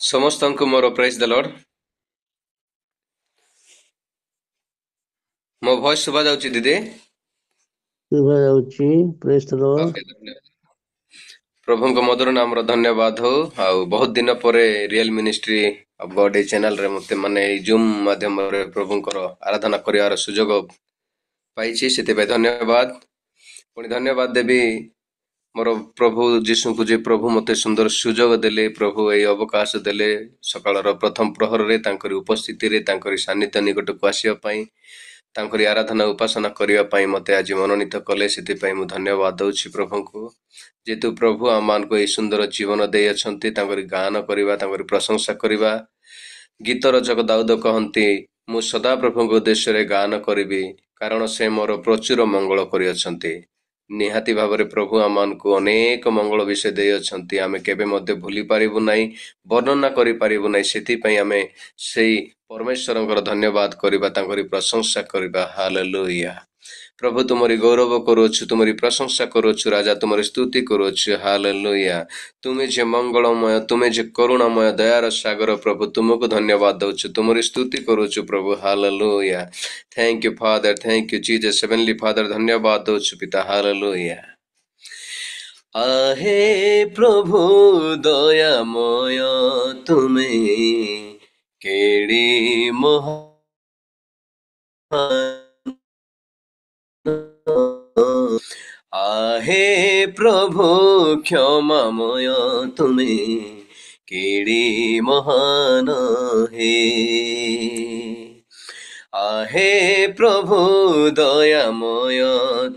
ସମସ୍ତଙ୍କୁ ମୋର ପ୍ରେଜ୍ ଦ ଲର୍ଡ। ମୋ ଭଏସ ଶୁଭା ଯାଉଛି ଦିଦି? ଶୁଭାଯାଉଛି। ପ୍ରେଜ୍ ଦ ଲର୍ଡ। ଓକେ, ଧନ୍ୟବାଦ। ପ୍ରଭୁଙ୍କ ମଧୁର ନାମର ଧନ୍ୟବାଦ ହଉ। ଆଉ ବହୁତ ଦିନ ପରେ ରିଏଲ ମିନିଷ୍ଟ୍ରି ଅଫ୍ ଗଡ୍ ଏଇ ଚ୍ୟାନେଲରେ ମୋତେ ଏଇ ଜୁମ୍ ମାଧ୍ୟମରେ ପ୍ରଭୁଙ୍କର ଆରାଧନା କରିବାର ସୁଯୋଗ ପାଇଛି, ସେଥିପାଇଁ ଧନ୍ୟବାଦ। ପୁଣି ଧନ୍ୟବାଦ ଦେବି ମୋର ପ୍ରଭୁ ଯୀଶୁଙ୍କୁ, ଯେ ପ୍ରଭୁ ମୋତେ ସୁନ୍ଦର ସୁଯୋଗ ଦେଲେ, ପ୍ରଭୁ ଏହି ଅବକାଶ ଦେଲେ ସକାଳର ପ୍ରଥମ ପ୍ରହରରେ ତାଙ୍କରି ଉପସ୍ଥିତିରେ ତାଙ୍କରି ସାନ୍ନିଧ୍ୟ ନିକଟକୁ ଆସିବା ପାଇଁ, ତାଙ୍କରି ଆରାଧନା ଉପାସନା କରିବା ପାଇଁ ମୋତେ ଆଜି ମନୋନୀତ କଲେ। ସେଥିପାଇଁ ମୁଁ ଧନ୍ୟବାଦ ଦେଉଛି ପ୍ରଭୁଙ୍କୁ। ଯେହେତୁ ପ୍ରଭୁ ଆମମାନଙ୍କୁ ଏହି ସୁନ୍ଦର ଜୀବନ ଦେଇଅଛନ୍ତି, ତାଙ୍କରି ଗାନ କରିବା, ତାଙ୍କରି ପ୍ରଶଂସା କରିବା। ଗୀତ ରଚକ ଦାଉଦ କହନ୍ତି, ମୁଁ ସଦା ପ୍ରଭୁଙ୍କ ଉଦ୍ଦେଶ୍ୟରେ ଗାନ କରିବି, କାରଣ ସେ ମୋର ପ୍ରଚୁର ମଙ୍ଗଳ କରିଅଛନ୍ତି। ନିହାତି ଭାବରେ ପ୍ରଭୁ ଆମମାନଙ୍କୁ ଅନେକ ମଙ୍ଗଳ ବିଷୟ ଦେଇଅଛନ୍ତି, ଆମେ କେବେ ମଧ୍ୟ ଭୁଲି ପାରିବୁ ନାହିଁ, ବର୍ଣ୍ଣନା କରିପାରିବୁ ନାହିଁ। ସେଥିପାଇଁ ଆମେ ସେଇ ପରମେଶ୍ୱରଙ୍କର ଧନ୍ୟବାଦ କରିବା, ତାଙ୍କରି ପ୍ରଶଂସା କରିବା। ହାଲେଲୁୟା। ପ୍ରଭୁ ତୁମରି ଗୌରବ କରୁଅଛୁ, ତୁମରି ପ୍ରଶଂସା କରୁଅଛୁ, ରାଜା ତୁମରି ସ୍ତୁତି କରୁଅଛୁ। ହାଲେଲୁୟା। ତୁମେ ଯେ ମଙ୍ଗଳମୟ, ତୁମେ ଯେ କରୁଣାମୟ, ଦୟାର ସାଗର, ପ୍ରଭୁ ତୁମକୁ ଧନ୍ୟବାଦ ଦେଉଛୁ, ତୁମରି ସ୍ତୁତି କରୁଅଛୁ ପ୍ରଭୁ। Hallelujah. Thank you father, thank you Jesus, heavenly father, ଧନ୍ୟବାଦ ଦେଉଛୁ ପିତା। ହାଲେଲୁୟା। आहे प्रभु दयामय, तुमे केड़ी महान। आहे प्रभु क्षमामय, तुमे केड़ी महान हे। आहे प्रभु दयामय,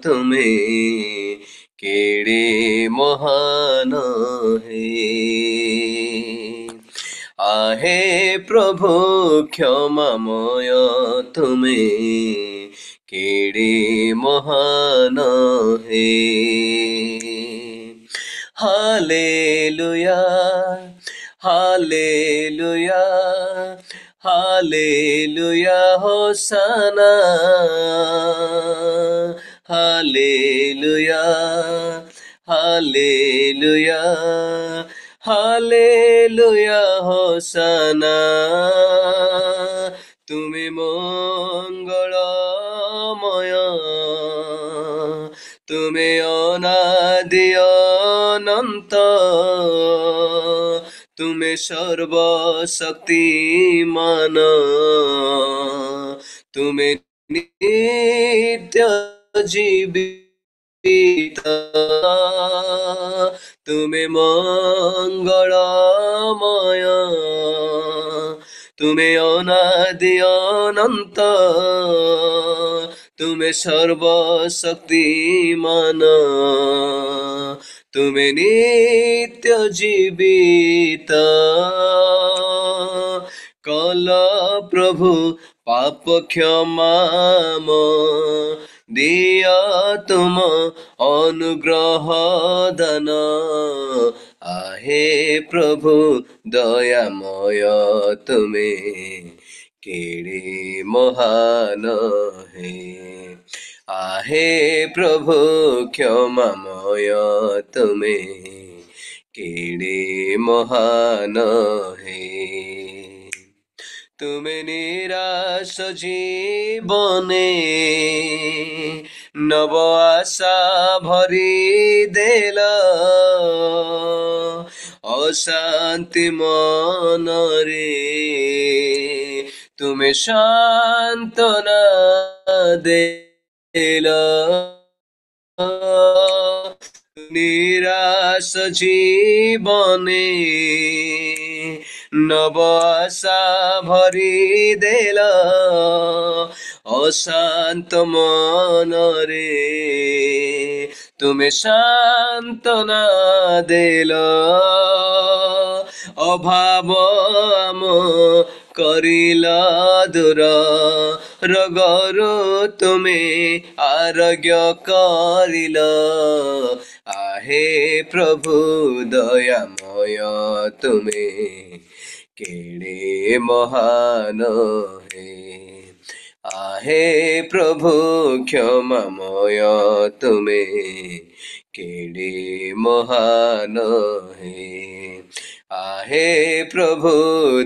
तुमे केड़े महान हे। आहे प्रभु क्षमामय, तुमे केड़े महान हे। Hallelujah, hallelujah, hallelujah, hosanna. Hallelujah, hallelujah, hallelujah, hosanna. तुमे मंगलमय, तुमे अनादि अनंत, तुमे सर्वशक्तिमान, तुमे नित्य जीवित, तुमे मंगलमय, तुमे अनादि अनंत, तुमे सर्वशक्तिमान, तुमे नित्य जीवित। कल प्रभु पाप क्षमाम, दिया तुम अनुग्रह दान। आहे प्रभु दयामय, तुमे केड़े महान हे। आहे प्रभु क्षमामय, तुमे केड़े महान हे। तुमे निराश जीवने नव आशा भरी देल, अशांति मन रे तुमे शांतना देल। निराश जीवने नव आशा भरी देल, अशांत मन रे तुमे शांतना देल। अभाव आम करिल दूर, रोगरु तुमे आरोग्य करिल। आहे प्रभु दयामय, तुमे केड़े महान हे। आहे प्रभु क्षमामय, तुमे केड़े महान हे। आहे प्रभु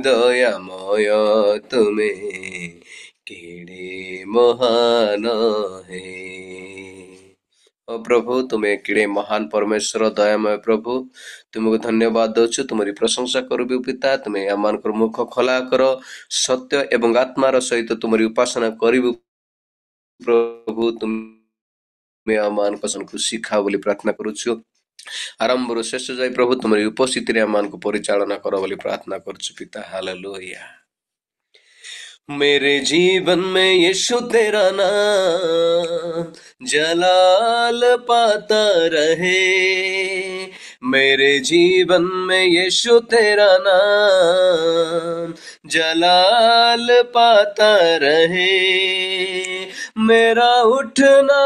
दयामय तुमे केड़े महान है। ओ प्रभु तुमे केड़े महान परमेश्वर दयामय प्रभु तुमको धन्यवाद दौछु तुमरी प्रशंसा करू पिता तुमे आमान मुख खोला कर सत्य एवं आत्मार सहित तुमरी उपासना करू प्रभु तुमे आमान को शिखा बोली प्रार्थना करुछु आरंभ शेष जाए प्रभु तुमरी उपस्थिति आमान को परिचालना कर बोली प्रार्थना करुछु पिता हालेलुया। मेरे जीवन में यीशु तेरा नाम जलाल पाता रहे, मेरे जीवन में यीशु तेरा नाम जलाल पाता रहे। मेरा उठना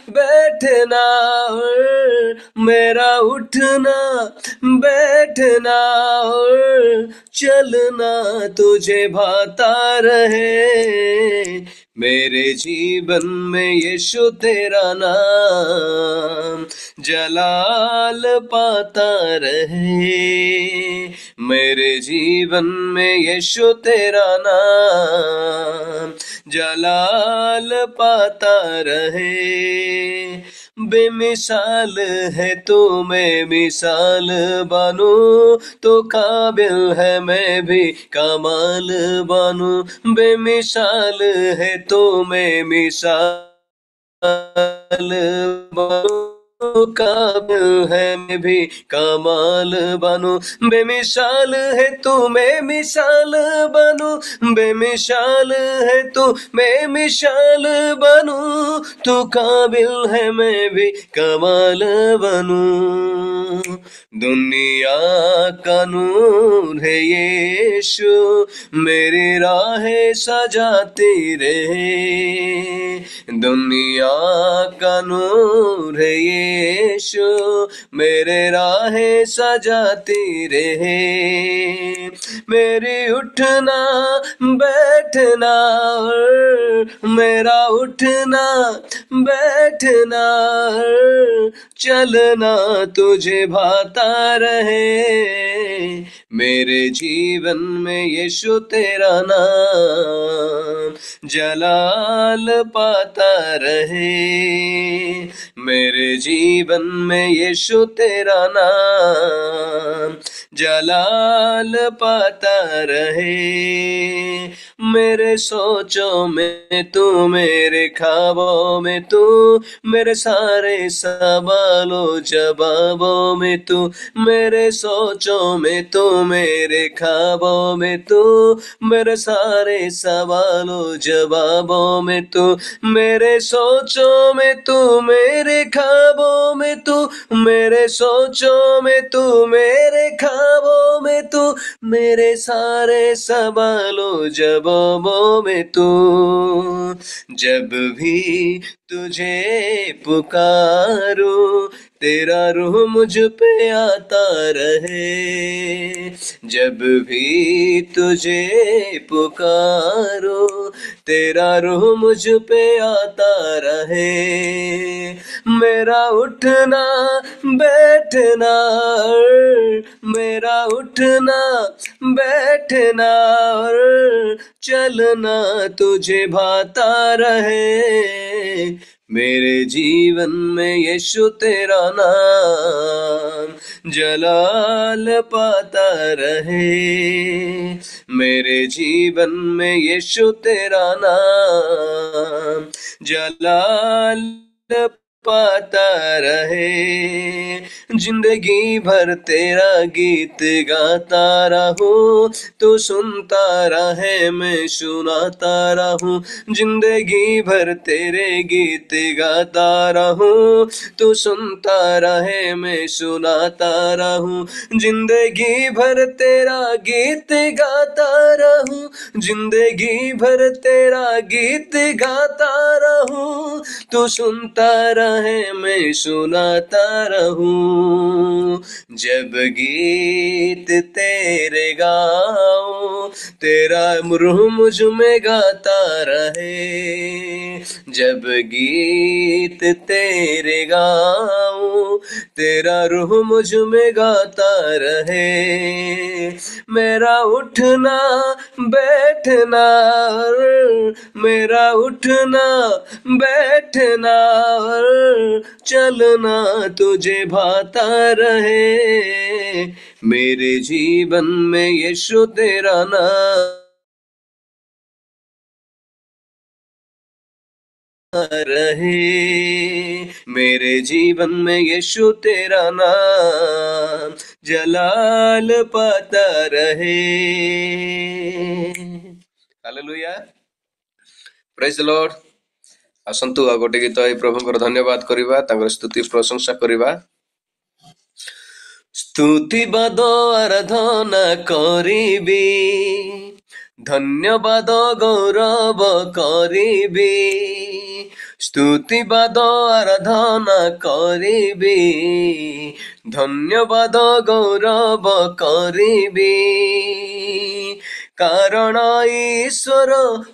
बैठना और मेरा उठना बैठना और चलना तुझे भाता रहे, मेरे जीवन में यीशु तेरा नाम जलाल पाता रहे, मेरे जीवन में यीशु तेरा नाम जलाल पाता रहे। बेमिसाल है तो मैं मिसाल बनूं, तो काबिल है मैं भी कमाल बनूं। बेमिसाल है तो मैं मिसाल बनूं, काबिल है मैं भी कमाल बनूं। बेमिसाल है तू मैं मिसाल बनूं, बेमिसाल है तू मैं मिसाल बनूं, तू काबिल है मैं भी कमाल बनूं। दुनिया का नूर है यीशु, मेरी राहें सजाती रहे। दुनिया का नूर है यीशु, मेरे राहें सजाती रहे। मेरी उठना बैठना और मेरा उठना बैठना और चलना तुझे भाता रहे, मेरे जीवन में यीशु तेरा नाम जलाल पाता रहे, मेरे जीवन में यीशु तेरा नाम जलाल पाता रहे। मेरे सोचों में तू, मेरे ख्वाबों में तू, मेरे सारे सवालों जवाबों में तू, मेरे सोचों में तू, मेरे ख्वाबों में तू, मेरे सारे सवालों जवाबों में तू, मेरे सोचों में तू, मेरे ख्वाबों में तू, मेरे सोचों में तू, मेरे ख्वाबों में तू, मेरे सारे सवालों जवाबों में तू। जब भी तुझे पुकारूं तेरा रूह मुझ पे आता रहे, जब भी तुझे पुकारो तेरा रूह मुझ पे आता रहे। मेरा उठना बैठना और मेरा उठना बैठना और चलना तुझे भाता रहे, मेरे जीवन में यीशु तेरा नाम जलाल पाता रहे, मेरे जीवन में यीशु तेरा नाम जलाल पाता रहे। जिंदगी भर तेरा गीत गाता रहूं, तू सुनता रहे मैं सुनाता रहूं। जिंदगी भर तेरे गीत गाता रहूं, तू सुनता रहे मैं सुनाता रहूं। जिंदगी भर तेरा गीत गाता रहूं, जिंदगी भर तेरा गीत गाता रहूं, तू सुनता रहे मैं सुनाता रहूं। जब गीत तेरे गाऊं तेरा रूह मुझ में गाता रहे, जब गीत तेरे गाऊं, तेरा रूह मुझ में गाता रहे। मेरा उठना बैठना, मेरा उठना बैठना, चलना तुझे भाता रहे। मेरे जीवन में यीशु तेरा नाम रहे। मेरे जीवन में यीशु तेरा नाम जलाल पाता रहे। Hallelujah, praise the lord. आसंतु आ गोटे गीत एई प्रभुंकर धन्यवाद करिबा, तांकर स्तुति प्रशंसा करिबा। स्तुतिबाद आराधना करिबी, धन्यवाद गौरव करिबी। स्तुतिबाद आराधना करिबी, धन्यवाद गौरव करिबी। कारण ईश्वर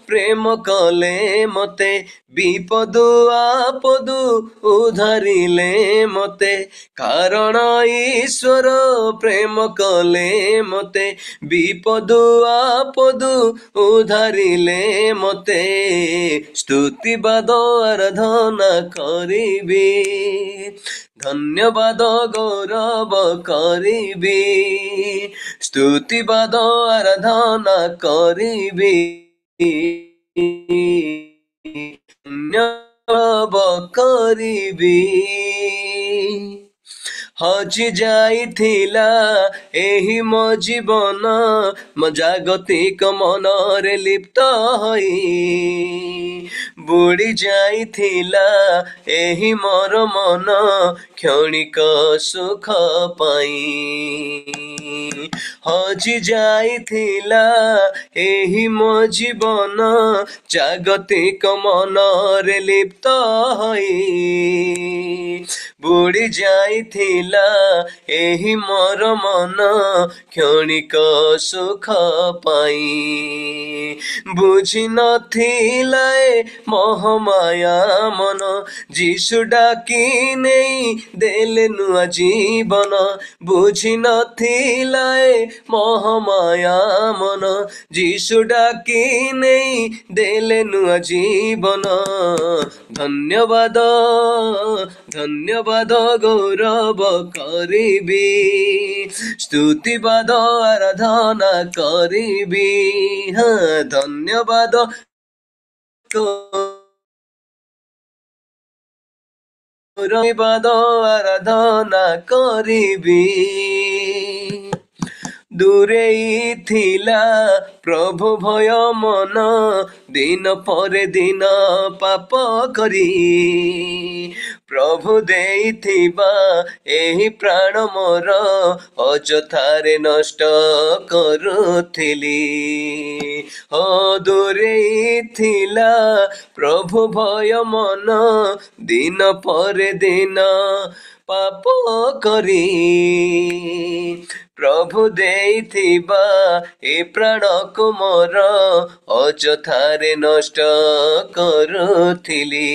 प्रेम कले मते, विपदु आपदु उधारिले मते। कारण ईश्वर प्रेम कले मते, विपदु आपदु उधारिले मते। स्तुतिबाद आराधना करिबी, धन्यवाद गौरव करिबी। स्तुतिबाद आराधना करिबी, धन्यवाद करिबी। हजि जाइथिला एही मो जीवन, मो जागतिक मनरे लिप्त होई। बुड़ी जाइथिला एही मोर मन, क्षणिक सुख पाई। हजि जाइथिला एही मो जीवन, जागतिक मनरे लिप्त होई। बुड़ी जाइथिला एही मोर मन, क्षणिक सुख पाई। बुझी नथिला ए मोहमाया मन, जीशु डाकी नेई देले नुआ जीवन। बुझी नथिला ए मोहमाया मन, जीशु डाकी नेई देले नुआ जीवन। धन्यवाद धन्यवाद गौरव करिबी, स्तुतिबाद आराधना करिबी। हाँ, धन्यवाद धन्यवाद आराधना करिबी। दूरेई थिला प्रभु भय मन, दिन पर दिन पाप करी। प्रभु देइथिबा एही प्राण मोर, अजथारे नष्ट करुथिली। हो दूरेई थिला प्रभु भय मन, दिन पर दिन पाप करी। प्रभु देइथिबा ए प्राण को मोर, अजथारे नष्ट करुथिली।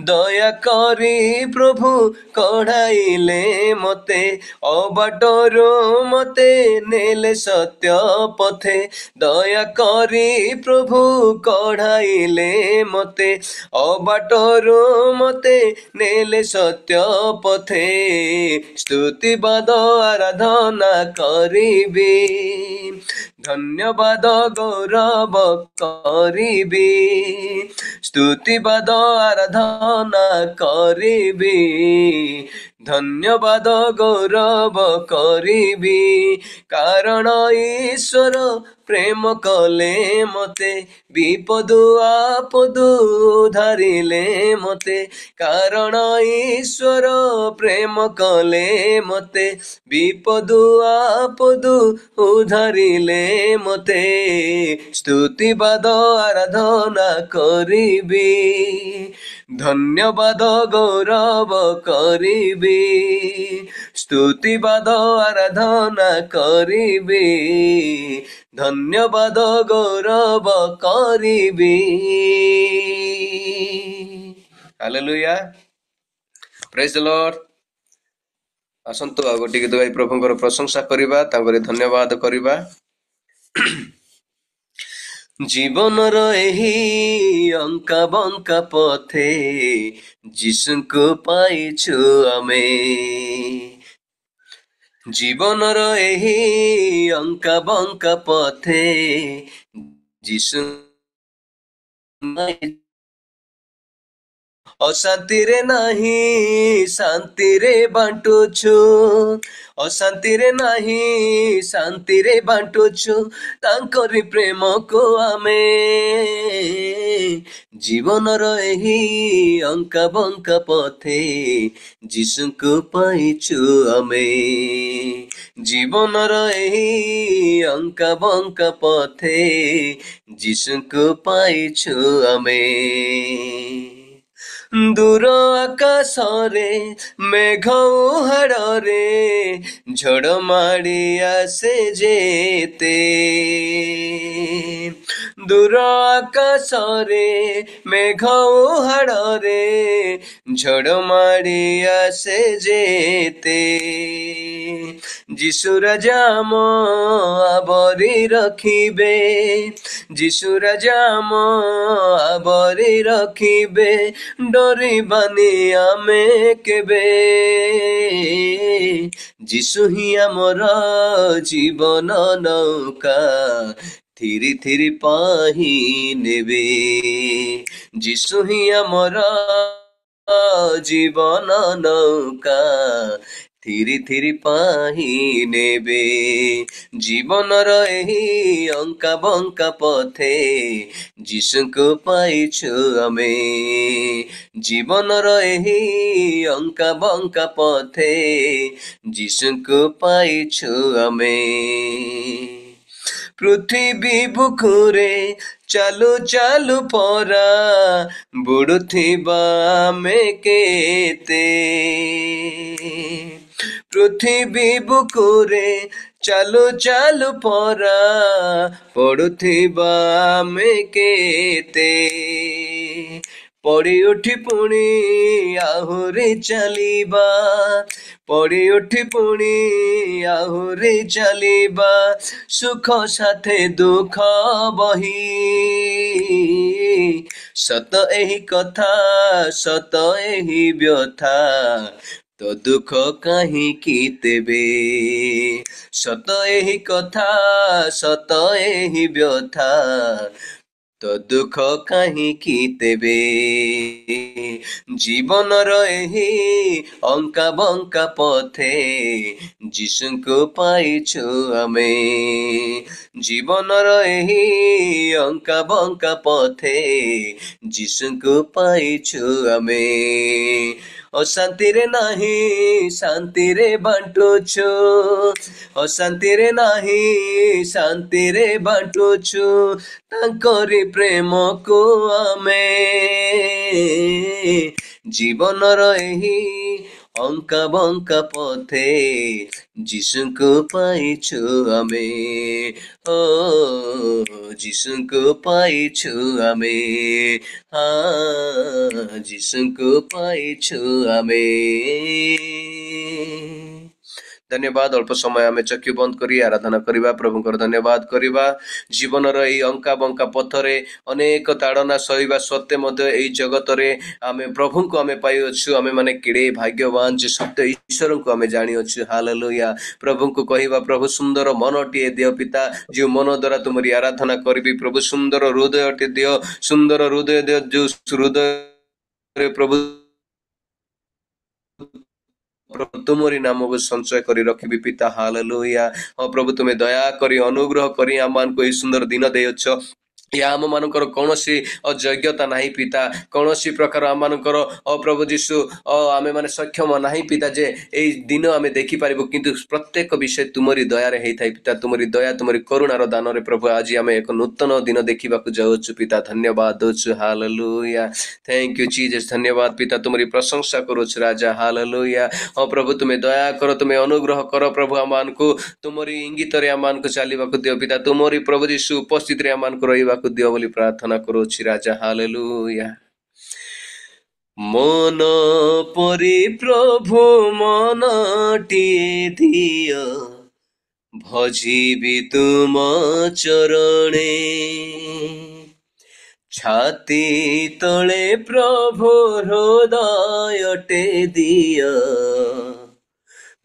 दया करी प्रभु कढ़ाइले मते, अबाटरू मते नेले सत्य पथे। दया करी प्रभु कढ़ाइले मते, अबाटरू मते नेले सत्य पथे। स्तुतिबाद आराधना करिबी, धन्यवाद गौरव करिबी। स्तुतिबाद आराधना करिबी, धन्यवाद गौरव करिबी। कारण ईश्वर प्रेम कले मते, विपदु आपदु उधारिले मते। कारण ईश्वर प्रेम कले मते, विपदु आपदु उधारिले मते। स्तुतिबाद आराधना करिबी, धन्यवाद गौरव करिबी। स्तुतिबाद आराधना करिबी, धन्यवाद गौरव करिबी। ହାଲେଲୁୟା, ପ୍ରେଜ୍ ଦ ଲର୍ଡ। ଆସନ୍ତୁ ଆଉ ଗୋଟିଏ ଗୀତ ଗାଇ ପ୍ରଭୁଙ୍କର ପ୍ରଶଂସା କରିବା, ତାଙ୍କରି ଧନ୍ୟବାଦ କରିବା। ଜୀବନର ଏହି ଅଙ୍କା ବଙ୍କା ପଥେ ଯୀଶୁଙ୍କୁ ପାଇଛୁ ଆମେ। ଜୀବନର ଏହି ଅଙ୍କା ବଙ୍କା ପଥେ ଯୀଶୁ ଅଶାନ୍ତିରେ ନାହିଁ ଶାନ୍ତିରେ ବାଣ୍ଟୁଛୁ, ଅଶାନ୍ତିରେ ନାହିଁ ଶାନ୍ତିରେ ବାଣ୍ଟୁଛୁ ତାଙ୍କରି ପ୍ରେମକୁ ଆମେ। ଜୀବନର ଏହି ଅଙ୍କା ବଙ୍କା ପଥେ ଯୀଶୁଙ୍କୁ ପାଇଛୁ ଆମେ। ଜୀବନର ଏହି ଅଙ୍କା ବଙ୍କା ପଥେ ଯୀଶୁଙ୍କୁ ପାଇଛୁ ଆମେ। ଦୂର ଆକାଶରେ ମେଘ ଉହାଡ଼ରେ ଝଡ଼ ମାଡ଼ି ଆସେ ଯେତେ, ଦୂର ଆକାଶରେ ମେଘ ଉହାଡ଼ରେ ଝଡ଼ ମାଡ଼ି ଆସେ ଯେତେ, ଯୀଶୁ ରାଜା ଆମ ଆବରି ରଖିବେ, ଯୀଶୁ ରାଜା ଆମ ଆବରି ରଖିବେ, ଡରିବାନି ଆମେ କେବେ। ଯୀଶୁ ହିଁ ଆମର ଜୀବନ ନୌକା ଥିରି ଥିରି ପାହି ନେବେ, ଯୀଶୁ ହିଁ ଆମର ଜୀବନ ନୌକା ଥିରି ଥିରି ପାହି ନେବେ। ଜୀବନର ଏହି ଅଙ୍କା ବଙ୍କା ପଥେ ଯୀଶୁଙ୍କୁ ପାଇଛୁ ଆମେ। ଜୀବନର ଏହି ଅଙ୍କା ବଙ୍କା ପଥେ ଯୀଶୁଙ୍କୁ ପାଇଛୁ ଆମେ। ପୃଥିବୀ ବୁକୁରେ ଚାଲୁ ଚାଲୁ ପରା ବୁଡୁଥିବା ଆମେ କେତେ, ପୃଥିବୀ ବୁକୁରେ ଚାଲୁ ଚାଲୁ ପରା ପଡୁଥିବା ଆମେ କେତେ, ପଡ଼ି ଉଠି ପୁଣି ଆହୁରି ଚାଲିବା, ପଡ଼ି ଉଠି ପୁଣି ଆହୁରି ଚାଲିବା, ସୁଖ ସାଥେ ଦୁଃଖ ବହି। ସତ ଏହି କଥା ସତ ଏହି ବ୍ୟଥା, ତ ଦୁଃଖ କାହିଁକି ତେବେ, ସତ ଏହି କଥା ସତ ଏହି ବ୍ୟଥା, ତ ଦୁଃଖ କାହିଁକି ତେବେ। ଜୀବନର ଏହି ଅଙ୍କା ବଙ୍କା ପଥେ ଯୀଶୁଙ୍କୁ ପାଇଛୁ ଆମେ। ଜୀବନର ଏହି ଅଙ୍କା ବଙ୍କା ପଥେ ଯୀଶୁଙ୍କୁ ପାଇଛୁ ଆମେ। ଅଶାନ୍ତିରେ ନାହିଁ ଶାନ୍ତିରେ ବାଣ୍ଟୁଛୁ, ଅଶାନ୍ତିରେ ନାହିଁ ଶାନ୍ତିରେ ବାଣ୍ଟୁଛୁ ତାଙ୍କରି ପ୍ରେମକୁ ଆମେ। ଜୀବନର ଏହି ଅଙ୍କା ବଙ୍କା ପଥେ ଯୀଶୁଙ୍କୁ ପାଇଛୁ ଆମେ। ଓ ଯୀଶୁଙ୍କୁ ପାଇଛୁ ଆମେ, ହଁ ଯୀଶୁଙ୍କୁ ପାଇଛୁ ଆମେ। ଧନ୍ୟବାଦ। ଅଳ୍ପ ସମୟ ଆମେ ଚକ୍ଷୁ ବନ୍ଦ କରି ଆରାଧନା କରିବା, ପ୍ରଭୁଙ୍କର ଧନ୍ୟବାଦ କରିବା। ଜୀବନର ଏହି ଅଙ୍କା ବଙ୍କା ପଥରେ ଅନେକ ତାଡ଼ନା ସହିବା ସତ୍ତ୍ୱେ ମଧ୍ୟ ଏହି ଜଗତରେ ଆମେ ପ୍ରଭୁଙ୍କୁ ଆମେ ପାଇଅଛୁ। ଆମେ ମାନେ କେଡ଼େ ଭାଗ୍ୟବାନ ଯେ ସତ୍ୟ ଈଶ୍ୱରଙ୍କୁ ଆମେ ଜାଣିଅଛୁ। ହାଲେଲୁୟା। ପ୍ରଭୁଙ୍କୁ କହିବା, ପ୍ରଭୁ ସୁନ୍ଦର ମନଟିଏ ଦିଅ ପିତା, ଯେଉଁ ମନ ଦ୍ୱାରା ତୁମରି ଆରାଧନା କରିବି। ପ୍ରଭୁ ସୁନ୍ଦର ହୃଦୟଟି ଦିଅ, ସୁନ୍ଦର ହୃଦୟ ଦିଅ, ଯେଉଁ ହୃଦୟରେ ପ୍ରଭୁ ତୁମରି ନାମକୁ ସଞ୍ଚୟ କରି ରଖିବି ପିତା। ହାଲେଲୁୟା। ହଁ ପ୍ରଭୁ, ତୁମେ ଦୟା କରି ଅନୁଗ୍ରହ କରି ଆମମାନଙ୍କୁ ଏହି ସୁନ୍ଦର ଦିନ ଦେଇଅଛ। ଏହା ଆମମାନଙ୍କର କୌଣସି ଯୋଗ୍ୟତା ନାହିଁ ପିତା, କୌଣସି ପ୍ରକାର ଆମମାନଙ୍କର ପ୍ରଭୁ ଯୀଶୁ ଆମେମାନେ ସକ୍ଷମ ନାହିଁ ପିତା ଯେ ଏହି ଦିନ ଆମେ ଦେଖିପାରିବୁ, କିନ୍ତୁ ପ୍ରତ୍ୟେକ ବିଷୟ ତୁମରି ଦୟାରେ ହେଇଥାଏ ପିତା। ତୁମରି ଦୟା ତୁମରି କରୁଣାର ଦାନରେ ପ୍ରଭୁ ଆଜି ଆମେ ଏକ ନୂତନ ଦିନ ଦେଖିବାକୁ ଯାଉଛୁ ପିତା। ଧନ୍ୟବାଦ ଦେଉଛୁ। ହାଲେଲୁୟା। Thank you Jesus. ଧନ୍ୟବାଦ ପିତା, ତୁମରି ପ୍ରଶଂସା କରୁଛୁ ରାଜା। ହାଲେଲୁୟା। ହଁ ପ୍ରଭୁ, ତୁମେ ଦୟା କର, ତୁମେ ଅନୁଗ୍ରହ କର ପ୍ରଭୁ, ଆମମାନଙ୍କୁ ତୁମରି ଇଙ୍ଗିତରେ ଆମମାନଙ୍କୁ ଚାଲିବାକୁ ଦିଅ ପିତା। ତୁମରି ପ୍ରଭୁ ଯୀଶୁ ଉପସ୍ଥିତିରେ ଆମମାନଙ୍କୁ ରହିବାକୁ ଦିଅ ବୋଲି ପ୍ରାର୍ଥନା କରୁଛି ରାଜା। ହାଲେଲୁୟା। ମନ ପରି ପ୍ରଭୁ ମନଟିଏ ଦିଅ, ଭଜିବି ତୁମ ଚରଣେ। ଛାତି ତଳେ ପ୍ରଭୁ ହୃଦୟଟେ ଦିଅ,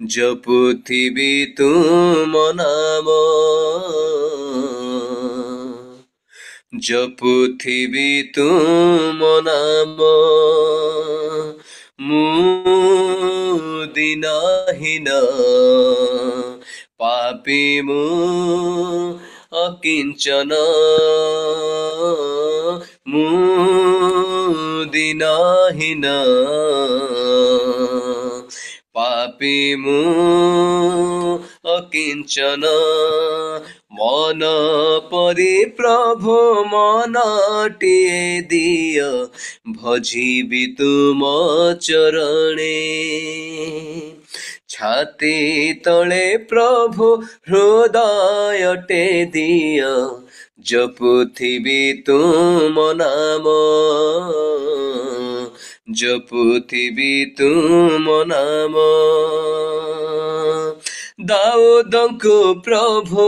ଜପୁଥିବି ତୁମ ନାମ, ଜପୁଥିବି ତୁମ ନାମ। ମୁଁ ଦିନହୀନ ପାପୀ ମୁଁ ଅକିଞ୍ଚନ, ମୁଁ ଦିନହୀନ ପାପୀ ମୁଁ ଅକିଞ୍ଚନ। ମନ ପରି ପ୍ରଭୁ ମନଟିଏ ଦିଅ, ଭଜିବି ତୁମ ଚରଣେ। ଛାତି ତଳେ ପ୍ରଭୁ ହୃଦୟଟେ ଦିଅ, ଜପୁଥିବି ତୁମ ନାମ, ଜପୁଥିବି ତୁମ ନାମ। ଦାଉଦଙ୍କୁ ପ୍ରଭୁ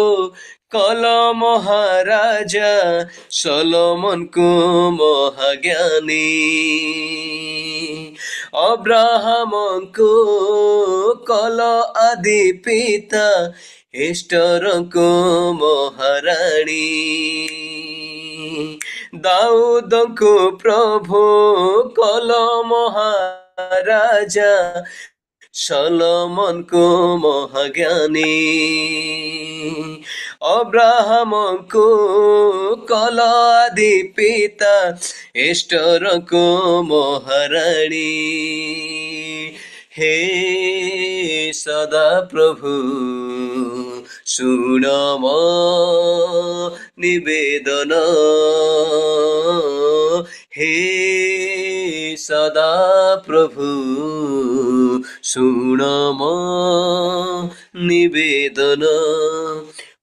କଲ ମହାରାଜା, ସଲୋମନକୁ ମହାଜ୍ଞାନୀ। ଅବ୍ରାହମଙ୍କୁ କଲ ଆଦି ପିତା, ଏଷ୍ଟରଙ୍କୁ ମହାରାଣୀ। ଦାଉଦଙ୍କୁ ପ୍ରଭୁ କଲ ମହାରାଜା, ସଲୋମନକୁ ମହାଜ୍ଞାନୀ। ଅବ୍ରାହମଙ୍କୁ କଲ ଆଦି ପିତା, ଏଷ୍ଟରଙ୍କୁ ମହାରାଣୀ। ହେ ସଦା ପ୍ରଭୁ ଶୁଣ ମୋ ନିବେଦନ, ହେ ସଦା ପ୍ରଭୁ ଶୁଣ ମୋ ନିବେଦନ।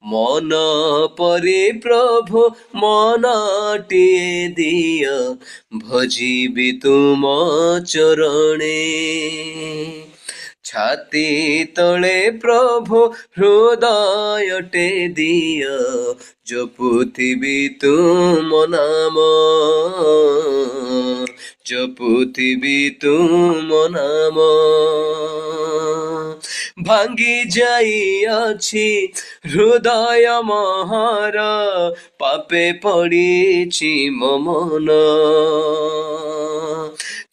ମନ ପରି ପ୍ରଭୁ ମନଟିଏ ଦିଅ, ଭଜିବି ତୁମ ଚରଣେ। ଛାତି ତଳେ ପ୍ରଭୁ ହୃଦୟଟେ ଦିଅ, ଜପୁଥିବି ତୁମ ନାମ, ଜପୁଥିବି ତୁମ ନାମ। ଭାଙ୍ଗି ଯାଇଅଛି ହୃଦୟ ମହର, ପାପେ ପଡ଼ିଛି ମୋ ମନ।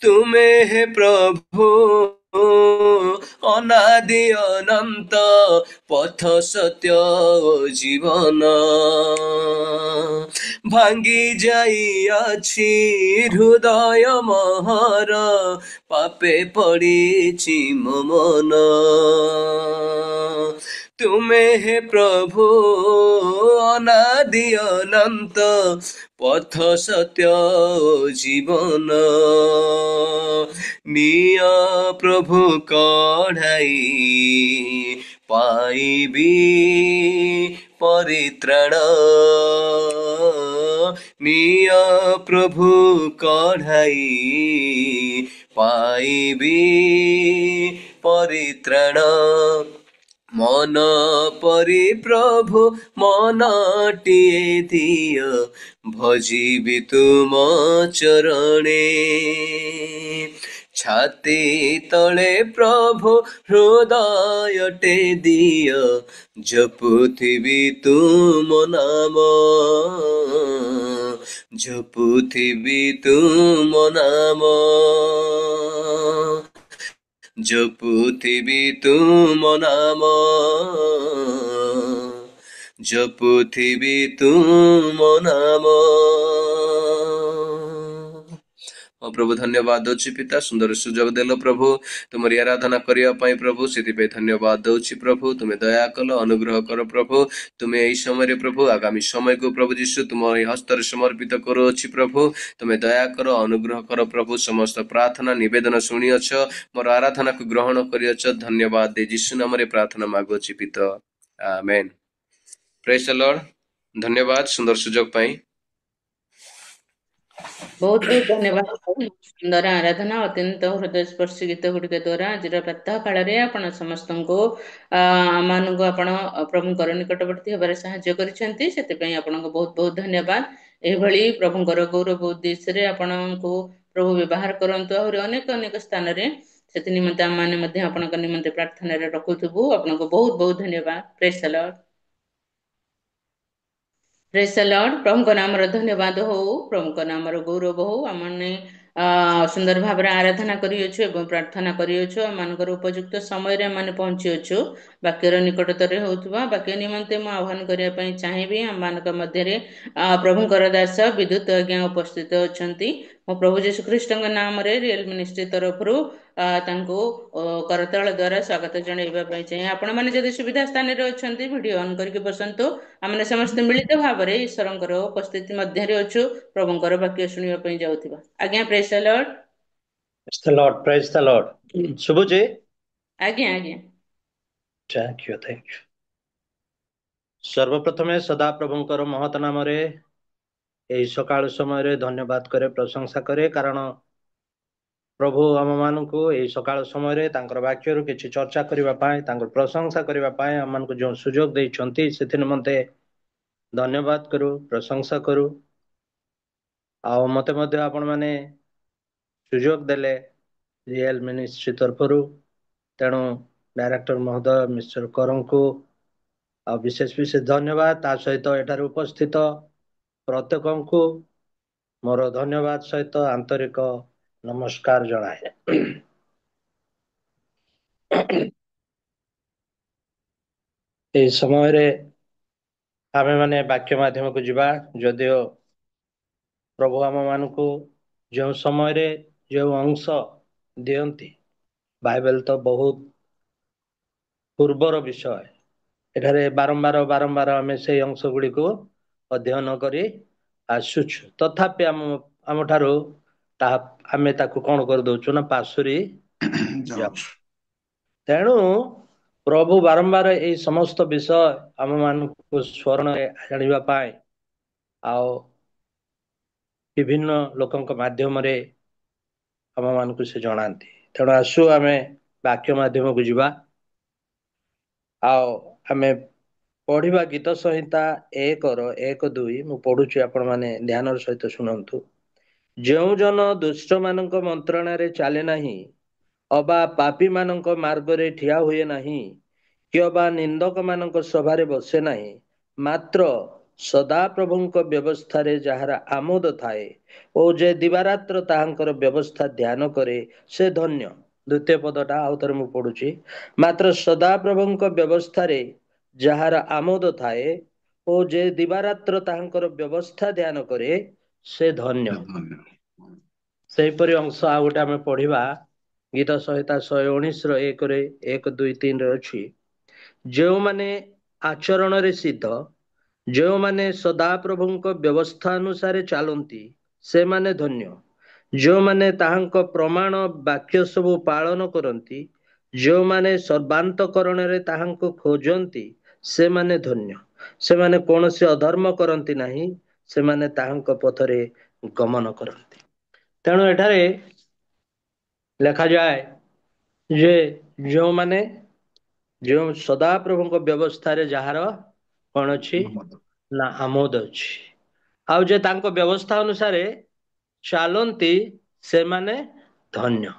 ତୁମେ ହେ ପ୍ରଭୁ ଅନାଦି ଅନନ୍ତ, ପଥ ସତ୍ୟ ଓ ଜୀବନ। ଭାଙ୍ଗି ଯାଇଅଛି ହୃଦୟ ମହର, ପାପେ ପଡ଼ିଛି ମୋ ମନ। ତୁମେ ହେ ପ୍ରଭୁ ଅନାଦି ଅନନ୍ତ, ପଥ ସତ୍ୟ ଓ ଜୀବନ। ନିଅ ପ୍ରଭୁ କଢ଼ାଇ, ପାଇବି ପରିତ୍ରାଣ। ନିଅ ପ୍ରଭୁ କଢ଼ାଇ, ପାଇବି ପରିତ୍ରାଣ। ମନ ପରି ପ୍ରଭୁ ମନଟିଏ ଦିଅ, ଭଜିବି ତୁମ ଚରଣେ। ଛାତି ତଳେ ପ୍ରଭୁ ହୃଦୟଟେ ଦିଅ, ଜପୁଥିବି ତୁମ ନାମ, ଜପୁଥିବି ତୁମ ନାମ, ଜପୁଥିବି ତୁମ ନାମ, ଜପୁଥିବି ତୁମ ନାମ। प्रभु धन्यवाद दौची पिता, सुंदर सुजोग देल प्रभु तुमरी आराधना करिया पाई प्रभु, सेतिपे धन्यवाद दौची प्रभु। तुम्हें दया कल, अनुग्रह कर प्रभु। तुम्हें यही समय प्रभु, आगामी समय को प्रभु जीशु तुम हस्तर समर्पित करुअछि प्रभु। तुम्हें दया कर, अनुग्रह कर प्रभु। समस्त प्रार्थना निवेदन शुणिअछ, मोर आराधना को ग्रहण करिअछ। धन्यवाद दे जीशु नाम रे प्रार्थना मागुछि पिता, आमेन। Praise the Lord. धन्यवाद सुंदर सुजोग पाई। बहुत बहुत धन्यवाद। सुंदर आराधना अत्यंत हृदयस्पर्शी गीत गुड़िक द्वारा आज प्रातः काल आपण समस्त को आमको आपण प्रभुंर निकटवर्ती होबार साहाय्य करिसेंती सेतिपई आपनको बहुत बहुत धन्यवाद। एभली प्रभुंर गौरव उद्देश्य रे आपनको प्रभु व्यवहार करंतु और अनेक अनेक स्थान रे सेति निमंते आम माने मध्ये आपनक निमंते प्रार्थना रे रखुथबु। आपनको बहुत बहुत धन्यवाद। Praise the lord. Praise the lord. प्रभु नाम धन्यवाद हो, प्रभु नाम गौरव हो। आमने सुंदर भाव आराधना करियछु एवं प्रार्थना करियछु। आमनकर उपयुक्त समय रे माने पहुंचियछु वाक्यर निकटतर होउथबा वाक्य निमंते मु आह्वान करिया पई चाहिबी। आमनक मध्य रे प्रभुकर दास विद्युत आज्ञा उपस्थित अछंती। मो प्रभु यीशु ख्रीष्ट नाम रे रियल मिनिस्ट्री तरफरु तांको करताल द्वारा स्वागत जणाइबा पई चाहिए। आपण माने जदि सुविधा स्थान रे अछंती वीडियो ऑन करके बसंतो। आमने समस्त मिलित भाव रे ईश्वरंकर उपस्थिति मध्य रे अछु प्रभुंकर वाक्य सुनिबा पई जाउथिबा। आज्ञा praise the Lord. Praise the Lord, praise the Lord. Subhuji, आज्ञा आज्ञा। thank you, thank you. ସର୍ବପ୍ରଥମେ ସଦା ପ୍ରଭୁଙ୍କର ମହତ ନାମରେ ଏହି ସକାଳ ସମୟରେ ଧନ୍ୟବାଦ କରେ, ପ୍ରଶଂସା କରେ, କାରଣ ପ୍ରଭୁ ଆମମାନଙ୍କୁ ଏହି ସକାଳ ସମୟରେ ତାଙ୍କର ବାକ୍ୟରୁ କିଛି ଚର୍ଚ୍ଚା କରିବା ପାଇଁ, ତାଙ୍କର ପ୍ରଶଂସା କରିବା ପାଇଁ ଆମମାନଙ୍କୁ ଯେଉଁ ସୁଯୋଗ ଦେଇଛନ୍ତି ସେଥି ନିମନ୍ତେ ଧନ୍ୟବାଦ କରୁ, ପ୍ରଶଂସା କରୁ। ଆଉ ମତେ ମଧ୍ୟ ଆପଣମାନେ ସୁଯୋଗ ଦେଲେ ରିଏଲ ମିନିଷ୍ଟ୍ରି ତରଫରୁ, ତେଣୁ ଡାଇରେକ୍ଟର ମହୋଦୟ ମିଷ୍ଟର କରଙ୍କୁ ଆଉ ବିଶେଷ ବିଶେଷ ଧନ୍ୟବାଦ। ତା ସହିତ ଏଠାରେ ଉପସ୍ଥିତ ପ୍ରତ୍ୟେକଙ୍କୁ ମୋର ଧନ୍ୟବାଦ ସହିତ ଆନ୍ତରିକ ନମସ୍କାର ଜଣାଏ। ଏହି ସମୟରେ ଆମେମାନେ ବାକ୍ୟ ମାଧ୍ୟମକୁ ଯିବା। ଯଦିଓ ପ୍ରଭୁ ଆମମାନଙ୍କୁ ଯେଉଁ ସମୟରେ ଯେଉଁ ଅଂଶ ଦିଅନ୍ତି, ବାଇବେଲ ତ ବହୁତ ପୂର୍ବର ବିଷୟ। ଏଠାରେ ବାରମ୍ବାର ବାରମ୍ବାର ଆମେ ସେଇ ଅଂଶ ଗୁଡ଼ିକୁ ଅଧ୍ୟୟନ କରି ଆସୁଛୁ, ତଥାପି ଆମଠାରୁ ତାହା ଆମେ ତାକୁ କଣ କରିଦଉଛୁ ନା ପାଶୋରି ଯାଉଛୁ। ତେଣୁ ପ୍ରଭୁ ବାରମ୍ବାର ଏଇ ସମସ୍ତ ବିଷୟ ଆମମାନଙ୍କୁ ସ୍ମରଣରେ ଆଣିବା ପାଇଁ ଆଉ ବିଭିନ୍ନ ଲୋକଙ୍କ ମାଧ୍ୟମରେ ଆମମାନଙ୍କୁ ସେ ଜଣାନ୍ତି। ତେଣୁ ଆସୁ ଆମେ ବାକ୍ୟ ମାଧ୍ୟମକୁ ଯିବା। ଆଉ ଆମେ ପଢିବା ଗୀତ ସଂହିତା 1:1-2। ମୁଁ ପଢୁଛି, ଆପଣ ମାନେ ଧ୍ୟାନର ସହିତ ଶୁଣନ୍ତୁ। ଯେଉଁ ଜନ ଦୁଷ୍ଟମାନଙ୍କ ମନ୍ତ୍ରଣାରେ ଚାଲେ ନାହିଁ, ଅବା ପାପୀମାନଙ୍କ ମାର୍ଗରେ ଠିଆ ହୁଏ ନାହିଁ, କି ଅବା ନିନ୍ଦକମାନଙ୍କ ସଭାରେ ବସେ ନାହିଁ, ମାତ୍ର ସଦାପ୍ରଭୁଙ୍କ ବ୍ୟବସ୍ଥାରେ ଯାହାର ଆମୋଦ ଥାଏ ଓ ଯେ ଦିବାରାତ୍ର ତାହାଙ୍କର ବ୍ୟବସ୍ଥା ଧ୍ୟାନ କରେ, ସେ ଧନ୍ୟ। ଦ୍ୱିତୀୟ ପଦଟା ଆଉ ଥରେ ମୁଁ ପଢୁଛି। ମାତ୍ର ସଦାପ୍ରଭୁଙ୍କ ବ୍ୟବସ୍ଥାରେ ଯାହାର ଆମୋଦ ଥାଏ ଓ ଯେ ଦିବାରାତ୍ର ତାହାଙ୍କର ବ୍ୟବସ୍ଥା ଧ୍ୟାନ କରେ, ସେ ଧନ୍ୟ। ସେହିପରି ଅଂଶ ଆଉ ଗୋଟେ ଆମେ ପଢିବା। ଗୀତ ସଂହିତା 119:1-2-3 ଅଛି। ଯେଉଁମାନେ ଆଚରଣରେ ସିଦ୍ଧ, ଯେଉଁମାନେ ସଦାପ୍ରଭୁଙ୍କ ବ୍ୟବସ୍ଥା ଅନୁସାରେ ଚାଲନ୍ତି, ସେମାନେ ଧନ୍ୟ। ଯେଉଁମାନେ ତାହାଙ୍କ ପ୍ରମାଣ ବାକ୍ୟ ସବୁ ପାଳନ କରନ୍ତି, ଯେଉଁମାନେ ସର୍ବାନ୍ତକରଣରେ ତାହାଙ୍କୁ ଖୋଜନ୍ତି, ସେମାନେ ଧନ୍ୟ। ସେମାନେ କୌଣସି ଅଧର୍ମ କରନ୍ତି ନାହିଁ, ସେମାନେ ତାହାଙ୍କ ପଥରେ ଗମନ କରନ୍ତି। ତେଣୁ ଏଠାରେ ଲେଖାଯାଏ ଯେ ଯେଉଁମାନେ ଯେଉଁ ସଦାପ୍ରଭୁଙ୍କ ବ୍ୟବସ୍ଥାରେ ଯାହାର କଣ ଅଛି ନା ଆମୋଦ ଅଛି, ଆଉ ଯେ ତାଙ୍କ ବ୍ୟବସ୍ଥା ଅନୁସାରେ ଚାଲନ୍ତି, ସେମାନେ ଧନ୍ୟ।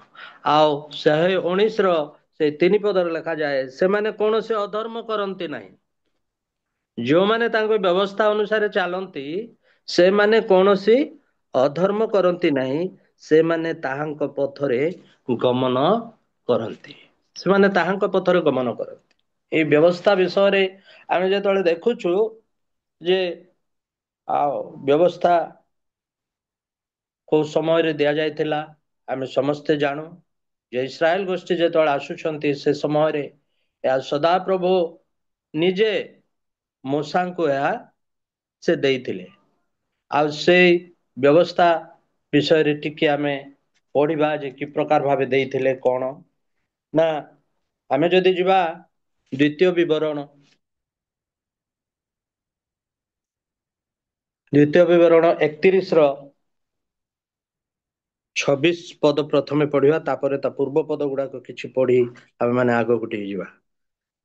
ଆଉ 119ର ସେ 3 ପଦରେ ଲେଖାଯାଏ, ସେମାନେ କୌଣସି ଅଧର୍ମ କରନ୍ତି ନାହିଁ। ଯେଉଁମାନେ ତାଙ୍କ ବ୍ୟବସ୍ଥା ଅନୁସାରେ ଚାଲନ୍ତି, ସେମାନେ କୌଣସି ଅଧର୍ମ କରନ୍ତି ନାହିଁ, ସେମାନେ ତାହାଙ୍କ ପଥରେ ଗମନ କରନ୍ତି। ସେମାନେ ତାହାଙ୍କ ପଥରେ ଗମନ କରନ୍ତି। ଏଇ ବ୍ୟବସ୍ଥା ବିଷୟରେ ଆମେ ଯେତେବେଳେ ଦେଖୁଛୁ ଯେ ଆଉ ବ୍ୟବସ୍ଥା କୋଉ ସମୟରେ ଦିଆଯାଇଥିଲା ଆମେ ସମସ୍ତେ ଜାଣୁ। ଯେ ଇସ୍ରାଏଲ ଗୋଷ୍ଠୀ ଯେତେବେଳେ ଆସୁଛନ୍ତି, ସେ ସମୟରେ ଏହା ସଦାପ୍ରଭୁ ନିଜେ ମୂଷାଙ୍କୁ ଏହା ସେ ଦେଇଥିଲେ। ଆଉ ସେଇ ବ୍ୟବସ୍ଥା ବିଷୟରେ ଟିକେ ଆମେ ପଢିବା ଯେ କି ପ୍ରକାର ଭାବେ ଦେଇଥିଲେ କଣ ନା। ଆମେ ଯଦି ଯିବା ଦ୍ୱିତୀୟ ବିବରଣ, ଦ୍ୱିତୀୟ ବିବରଣ 31ର 26 ପଦ ପ୍ରଥମେ ପଢିବା, ତାପରେ ତା ପୂର୍ବ ପଦ ଗୁଡାକ କିଛି ପଢି ଆମେ ମାନେ ଆଗକୁ ଟିକେ ଯିବା।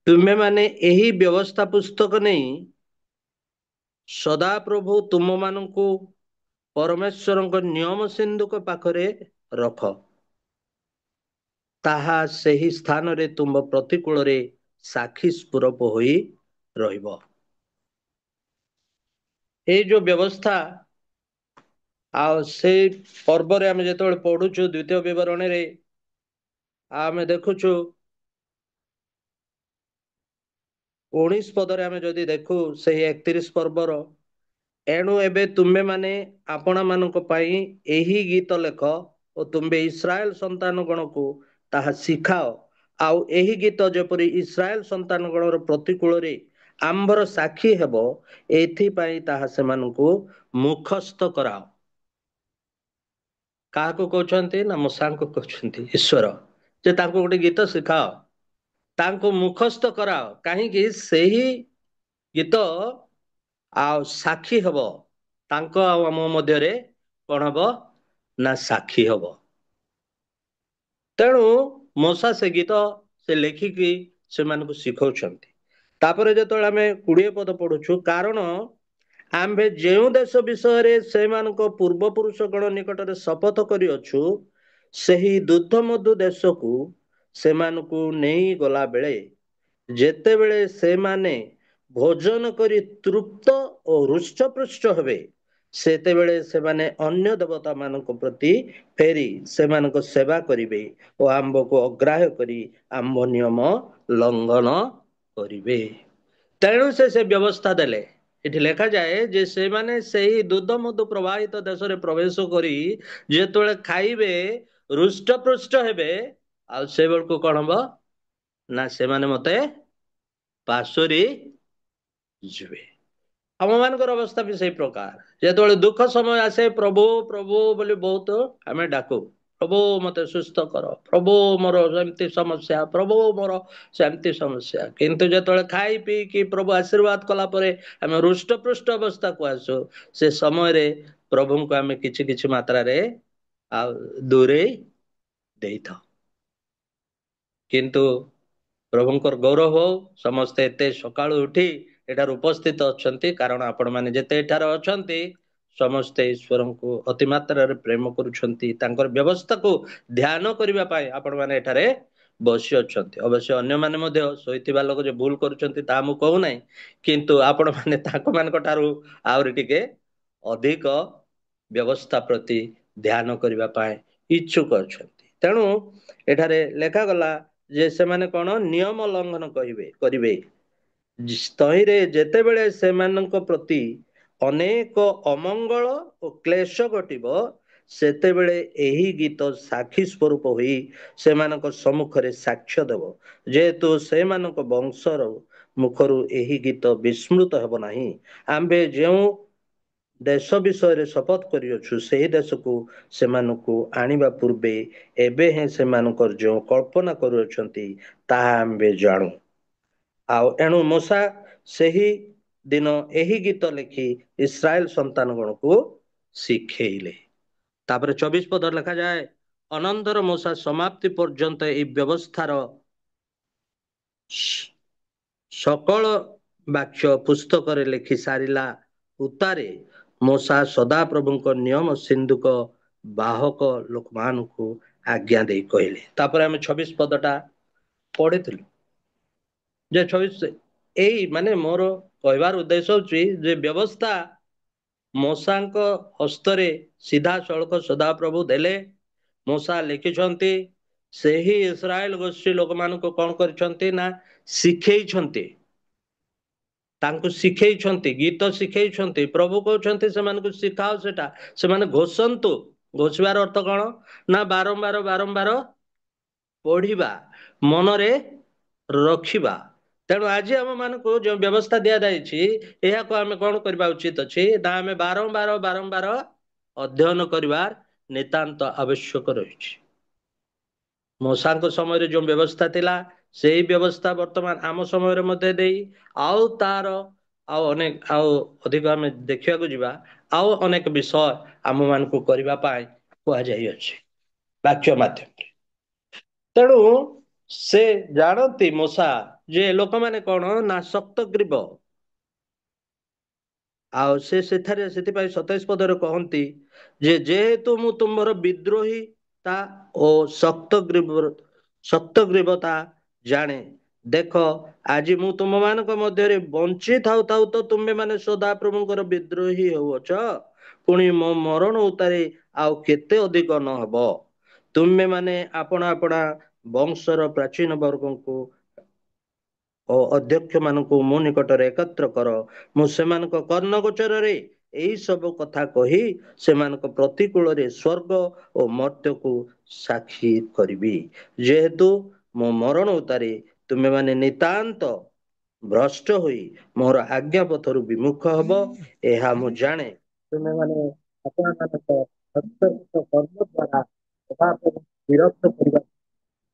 ତୁମେମାନେ ଏହି ବ୍ୟବସ୍ଥା ପୁସ୍ତକ ନେଇ ସଦାପ୍ରଭୁ ତୁମମାନଙ୍କୁ ପରମେଶ୍ୱରଙ୍କ ନିୟମ ସିନ୍ଧୁକ ପାଖରେ ରଖ। ତାହା ସେହି ସ୍ଥାନରେ ତୁମ ପ୍ରତିକୂଳରେ ସାକ୍ଷୀ ସ୍ୱରୂପ ହୋଇ ରହିବ। ଏଇ ଯୋଉ ବ୍ୟବସ୍ଥା, ଆଉ ସେଇ ପର୍ବରେ ଆମେ ଯେତେବେଳେ ପଢୁଛୁ ଦ୍ୱିତୀୟ ବିବରଣୀରେ ଆମେ ଦେଖୁଛୁ 19 ପଦରେ ଆମେ ଯଦି ଦେଖୁ ସେହି 31 ପର୍ବର, ଏଣୁ ଏବେ ତୁମେମାନେ ଆପଣମାନଙ୍କ ପାଇଁ ଏହି ଗୀତ ଲେଖ ଓ ତୁମ୍ଭେ ଇସ୍ରାଏଲ ସନ୍ତାନ ଗଣକୁ ତାହା ଶିଖାଅ। ଆଉ ଏହି ଗୀତ ଯେପରି ଇସ୍ରାଏଲ ସନ୍ତାନ ଗଣର ପ୍ରତିକୂଳରେ ଆମ୍ଭର ସାକ୍ଷୀ ହେବ, ଏଥିପାଇଁ ତାହା ସେମାନଙ୍କୁ ମୁଖସ୍ଥ କରାଅ। କାହାକୁ କହୁଛନ୍ତି ନା ମୂଷାଙ୍କୁ କହୁଛନ୍ତି ଈଶ୍ୱର, ଯେ ତାଙ୍କୁ ଗୋଟେ ଗୀତ ଶିଖାଅ, ତାଙ୍କୁ ମୁଖସ୍ଥ କରାଅ। କାହିଁକି? ସେହି ଗୀତ ଆଉ ସାକ୍ଷୀ ହବ, ତାଙ୍କ ଆଉ ଆମ ମଧ୍ୟରେ କଣ ହବ ନା ସାକ୍ଷୀ ହବ। ତେଣୁ ମୂଷା ସେ ଗୀତ ସେ ଲେଖିକି ସେମାନଙ୍କୁ ଶିଖଉଛନ୍ତି। ତାପରେ ଯେତେବେଳେ ଆମେ 20 ପଦ ପଢୁଛୁ, କାରଣ ଆମ୍ଭେ ଯେଉଁ ଦେଶ ବିଷୟରେ ସେମାନଙ୍କ ପୂର୍ବପୁରୁଷ ଗଣ ନିକଟରେ ଶପଥ କରିଅଛୁ, ସେହି ଦୁଗ୍ଧମଧୁ ଦେଶକୁ ସେମାନଙ୍କୁ ନେଇ ଗଲା ବେଳେ ଯେତେବେଳେ ସେମାନେ ଭୋଜନ କରି ତୃପ୍ତ ଓ ହୃଷ୍ଟପୃଷ୍ଟ ହେବେ, ସେତେବେଳେ ସେମାନେ ଅନ୍ୟ ଦେବତା ମାନଙ୍କ ପ୍ରତି ଫେରି ସେମାନଙ୍କ ସେବା କରିବେ ଓ ଆମ୍ଭକୁ ଅଗ୍ରାହ୍ୟ କରି ଆମ୍ଭ ନିୟମ ଲଙ୍ଘନ କରିବେ। ତେଣୁ ସେ ବ୍ୟବସ୍ଥା ଦେଲେ। ଏଠି ଲେଖାଯାଏ ଯେ ସେମାନେ ସେହି ଦୁଗ୍ଧମଧୁ ପ୍ରବାହିତ ଦେଶରେ ପ୍ରବେଶ କରି ଯେତେବେଳେ ଖାଇବେ, ହୃଷ୍ଟପୃଷ୍ଟ ହେବେ, ଆଉ ସେବେଳକୁ କଣ ହବ ନା ସେମାନେ ମତେ ପାଶୋରି ଯିବେ। ଆମମାନଙ୍କର ଅବସ୍ଥା ବି ସେଇ ପ୍ରକାର। ଯେତେବେଳେ ଦୁଃଖ ସମୟ ଆସେ, ପ୍ରଭୁ ପ୍ରଭୁ ବୋଲି ବହୁତ ଆମେ ଡାକୁ, ପ୍ରଭୁ ମତେ ସୁସ୍ଥ କର, ପ୍ରଭୁ ମୋର ଏମିତି ସମସ୍ୟା, ପ୍ରଭୁ ମୋର ସେମିତି ସମସ୍ୟା। କିନ୍ତୁ ଯେତେବେଳେ ଖାଇ ପିଇକି ପ୍ରଭୁ ଆଶୀର୍ବାଦ କଲା ପରେ ଆମେ ହୃଷ୍ଟପୃଷ୍ଟ ଅବସ୍ଥାକୁ ଆସୁ, ସେ ସମୟରେ ପ୍ରଭୁଙ୍କୁ ଆମେ କିଛି କିଛି ମାତ୍ରାରେ ଆଉ ଦୂରେଇ ଦେଇଥାଉ। କିନ୍ତୁ ପ୍ରଭୁଙ୍କର ଗୌରବ ହଉ, ସମସ୍ତେ ଏତେ ସକାଳୁ ଉଠି ଏଠାରେ ଉପସ୍ଥିତ ଅଛନ୍ତି, କାରଣ ଆପଣମାନେ ଯେତେ ଏଠାରେ ଅଛନ୍ତି ସମସ୍ତେ ଈଶ୍ୱରଙ୍କୁ ଅତି ମାତ୍ରାରେ ପ୍ରେମ କରୁଛନ୍ତି। ତାଙ୍କର ବ୍ୟବସ୍ଥାକୁ ଧ୍ୟାନ କରିବା ପାଇଁ ଆପଣମାନେ ଏଠାରେ ବସି ଅଛନ୍ତି। ଅବଶ୍ୟ ଅନ୍ୟମାନେ ମଧ୍ୟ ଶୋଇଥିବା ଲୋକ ଯେ ଭୁଲ କରୁଛନ୍ତି ତାହା ମୁଁ କହୁନାହିଁ, କିନ୍ତୁ ଆପଣମାନେ ତାଙ୍କମାନଙ୍କ ଠାରୁ ଆହୁରି ଟିକେ ଅଧିକ ବ୍ୟବସ୍ଥା ପ୍ରତି ଧ୍ୟାନ କରିବା ପାଇଁ ଇଚ୍ଛୁକ ଅଛନ୍ତି। ତେଣୁ ଏଠାରେ ଲେଖାଗଲା ଯେ ସେମାନେ କଣ ନିୟମ ଲଙ୍ଘନ କରିବେ। ତହିଁରେ ଯେତେବେଳେ ସେମାନଙ୍କ ପ୍ରତି ଅନେକ ଅମଙ୍ଗଳ ଓ କ୍ଲେଶ ଘଟିବ, ସେତେବେଳେ ଏହି ଗୀତ ସାକ୍ଷୀ ସ୍ୱରୂପ ହୋଇ ସେମାନଙ୍କ ସମ୍ମୁଖରେ ସାକ୍ଷ୍ୟ ଦେବ, ଯେହେତୁ ସେମାନଙ୍କ ବଂଶର ମୁଖରୁ ଏହି ଗୀତ ବିସ୍ମୃତ ହେବ ନାହିଁ। ଆମ୍ଭେ ଯେଉଁ ଦେଶ ବିଷୟରେ ଶପଥ କରିଅଛୁ, ସେହି ଦେଶକୁ ସେମାନଙ୍କୁ ଆଣିବା ପୂର୍ବେ ଏବେ ହିଁ ସେମାନଙ୍କର ଯେଉଁ କଳ୍ପନା କରୁଅଛନ୍ତି ତାହା ଆମ୍ଭେ ଜାଣୁ। ଆଉ ଏଣୁ ମୂଷା ସେହି ଦିନ ଏହି ଗୀତ ଲେଖି ଇସ୍ରାଏଲ ସନ୍ତାନ ଗଣକୁ ଶିଖେଇଲେ। ତାପରେ 24 ପଦ ଲେଖାଯାଏ, ଅନନ୍ତର ମୂଷା ସମାପ୍ତି ପର୍ଯ୍ୟନ୍ତ ଏହି ବ୍ୟବସ୍ଥାର ସକଳ ବାକ୍ୟ ପୁସ୍ତକରେ ଲେଖି ସାରିଲା ଉତ୍ତାରେ ମୂଷା ସଦାପ୍ରଭୁଙ୍କ ନିୟମ ସିନ୍ଧୁକ ବାହକ ଲୋକମାନଙ୍କୁ ଆଜ୍ଞା ଦେଇ କହିଲେ। ତାପରେ ଆମେ 26 ପଦଟା ପଢିଥିଲୁ। ଯେ 26 ଏଇ ମାନେ ମୋର କହିବାର ଉଦ୍ଦେଶ୍ୟ ହଉଛି ଯେ ବ୍ୟବସ୍ଥା ମୂଷାଙ୍କ ହସ୍ତରେ ସିଧାସଳଖ ସଦାପ୍ରଭୁ ଦେଲେ। ମୂଷା ଲେଖିଛନ୍ତି, ସେହି ଇସ୍ରାଏଲ ଗୋଷ୍ଠୀ ଲୋକମାନଙ୍କୁ କଣ କରିଛନ୍ତି ନା ଶିଖେଇଛନ୍ତି, ତାଙ୍କୁ ଶିଖେଇଛନ୍ତି, ଗୀତ ଶିଖେଇଛନ୍ତି। ପ୍ରଭୁ କହୁଛନ୍ତି ସେମାନଙ୍କୁ ଶିଖାଅ ସେଟା, ସେମାନେ ଘୋଷନ୍ତୁ। ଘୋଷିବାର ଅର୍ଥ କଣ ନା ବାରମ୍ବାର ବାରମ୍ବାର ପଢିବା, ମନରେ ରଖିବା। ତେଣୁ ଆଜି ଆମ ମାନଙ୍କୁ ଯେଉଁ ବ୍ୟବସ୍ଥା ଦିଆଯାଇଛି, ଏହାକୁ ଆମେ କଣ କରିବା ଉଚିତ ଅଛି ନା ଆମେ ବାରମ୍ବାର ବାରମ୍ବାର ଅଧ୍ୟୟନ କରିବାର ନିତାନ୍ତ ଆବଶ୍ୟକ ରହିଛି। ମୂଷାଙ୍କ ସମୟରେ ଯେଉଁ ବ୍ୟବସ୍ଥା ଥିଲା, ସେଇ ବ୍ୟବସ୍ଥା ବର୍ତ୍ତମାନ ଆମ ସମୟରେ ମଧ୍ୟ ଦେଇ ଆଉ ତାର ଆଉ ଅଧିକ ଆମେ ଦେଖିବାକୁ ଯିବା, ଆଉ ଅନେକ ବିଷୟ ଆମ ମାନଙ୍କୁ କରିବା ପାଇଁ କୁହାଯାଇଅଛି ବାକ୍ୟ ମାଧ୍ୟମରେ। ତେଣୁ ସେ ଜାଣନ୍ତି ମୂଷା ଯେ ଲୋକମାନେ କଣ ନା ଶକ୍ତଗ୍ରୀବ, ଆଉ ସେ ସେଥିପାଇଁ 27 ପଦରେ କହନ୍ତି ଯେ ଯେହେତୁ ମୁଁ ତୁମର ବିଦ୍ରୋହୀତା ଓ ଶକ୍ତଗ୍ରୀବତା ଜାଣେ, ଦେଖ ଆଜି ମୁଁ ତୁମମାନଙ୍କ ମଧ୍ୟରେ ବଞ୍ଚି ଥାଉ ଥାଉ ତ ତୁମେ ମାନେ ସଦାପ୍ରଭୁଙ୍କର ବିଦ୍ରୋହୀ ହେଉଅଛ, ପୁଣି ମୋ ମରଣ ଉତ୍ତାରେ ଆଉ କେତେ ଅଧିକ ନହବ। ତୁମେ ମାନେ ଆପଣା ଆପଣା ବଂଶର ପ୍ରାଚୀନ ବର୍ଗଙ୍କୁ ଓ ଅଧ୍ୟକ୍ଷ ମାନଙ୍କୁ ମୋ ନିକଟରେ ଏକତ୍ର କର। ମୁଁ ସେମାନଙ୍କ କର୍ଣ୍ଣଗୋଚରରେ ଏଇ ସବୁ କଥା କହି ସେମାନଙ୍କ ପ୍ରତିକୂଳରେ ସ୍ୱର୍ଗ ଓ ମର୍ତ୍ତ୍ୟକୁ ସାକ୍ଷୀ କରିବି। ଯେହେତୁ ମୋ ମରଣ ଉତ୍ତାରେ ତୁମେମାନେ ନିତାନ୍ତ ଭ୍ରଷ୍ଟ ହୋଇ ମୋର ଆଜ୍ଞା ପଥରୁ ବିମୁଖ ହବ, ଏହା ମୁଁ ଜାଣେ। ତୁମେମାନେ ଆପଣମାନଙ୍କ ଅତ୍ୟନ୍ତ କର୍ମ ଦ୍ୱାରା ସଦାପ୍ରଭୁଙ୍କୁ ବିରକ୍ତ କରିବା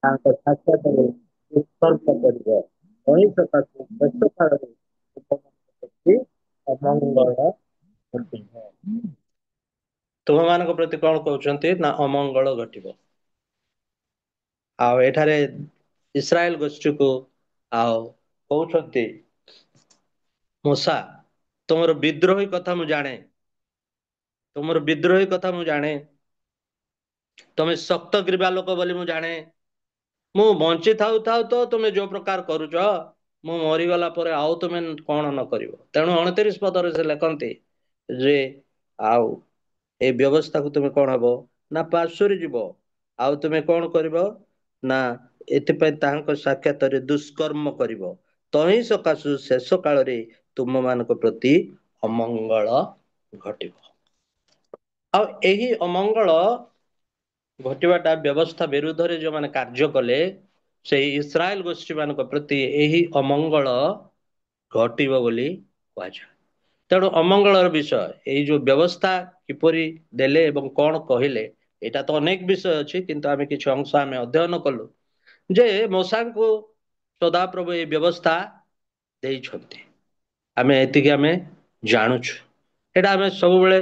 ତାଙ୍କ ସାକ୍ଷାତରେ ଉତ୍ସର୍ଗ କରିବ। ମଣିଷ ତାକୁ ଶେଷ କାଳରେ ତୁମମାନଙ୍କ ପ୍ରତି ଅମଙ୍ଗଳ ଘଟିବ। ତୁମମାନଙ୍କ ପ୍ରତି କଣ କହୁଛନ୍ତି ନା ଅମଙ୍ଗଳ ଘଟିବ। ଆଉ ଏଠାରେ ଇସ୍ରାଏଲ ଗୋଷ୍ଠୀକୁ ଆଉ କହୁଛନ୍ତି ମୂଷା ତୁମର ବିଦ୍ରୋହୀ କଥା ମୁଁ ଜାଣେ, ତୁମର ବିଦ୍ରୋହୀ କଥା ମୁଁ ଜାଣେ, ତମେ ଶକ୍ତଗ୍ରୀବା ଲୋକ ବୋଲି ମୁଁ ଜାଣେ। ମୁଁ ବଞ୍ଚି ଥାଉ ଥାଉ ତ ତୁମେ ଯୋଉ ପ୍ରକାର କରୁଛ, ମୁଁ ମରିଗଲା ପରେ ଆଉ ତୁମେ କଣ ନ କରିବ। ତେଣୁ 29 ପଦରେ ସେ ଲେଖନ୍ତି ଯେ ଆଉ ଏ ବ୍ୟବସ୍ଥାକୁ ତୁମେ କଣ ହବ ନା ପାର୍ଶ୍ୱରେ ଯିବ, ଆଉ ତୁମେ କଣ କରିବ ନା ଏଥିପାଇଁ ତାହାଙ୍କ ସାକ୍ଷାତରେ ଦୁଷ୍କର୍ମ କରିବ। ତହିଁ ସକାଶୁ ଶେଷ କାଳରେ ତୁମମାନଙ୍କ ପ୍ରତି ଅମଙ୍ଗଳ ଘଟିବ। ଆଉ ଏହି ଅମଙ୍ଗଳ ଘଟିବାଟା ବ୍ୟବସ୍ଥା ବିରୁଦ୍ଧରେ ଯୋଉମାନେ କାର୍ଯ୍ୟ କଲେ, ସେହି ଇସ୍ରାଏଲ ଗୋଷ୍ଠୀ ମାନଙ୍କ ପ୍ରତି ଏହି ଅମଙ୍ଗଳ ଘଟିବ ବୋଲି କୁହାଯାଏ। ତେଣୁ ଅମଙ୍ଗଳର ବିଷୟ, ଏଇ ଯୋଉ ବ୍ୟବସ୍ଥା କିପରି ଦେଲେ ଏବଂ କଣ କହିଲେ, ଏଇଟା ତ ଅନେକ ବିଷୟ ଅଛି, କିନ୍ତୁ ଆମେ କିଛି ଅଂଶ ଆମେ ଅଧ୍ୟୟନ କଲୁ ଯେ ମୂଷାଙ୍କୁ ସଦାପ୍ରଭୁ ଏହି ବ୍ୟବସ୍ଥା ଦେଇଛନ୍ତି। ଆମେ ଏତିକି ଆମେ ଜାଣୁଛୁ, ଏଇଟା ଆମେ ସବୁବେଳେ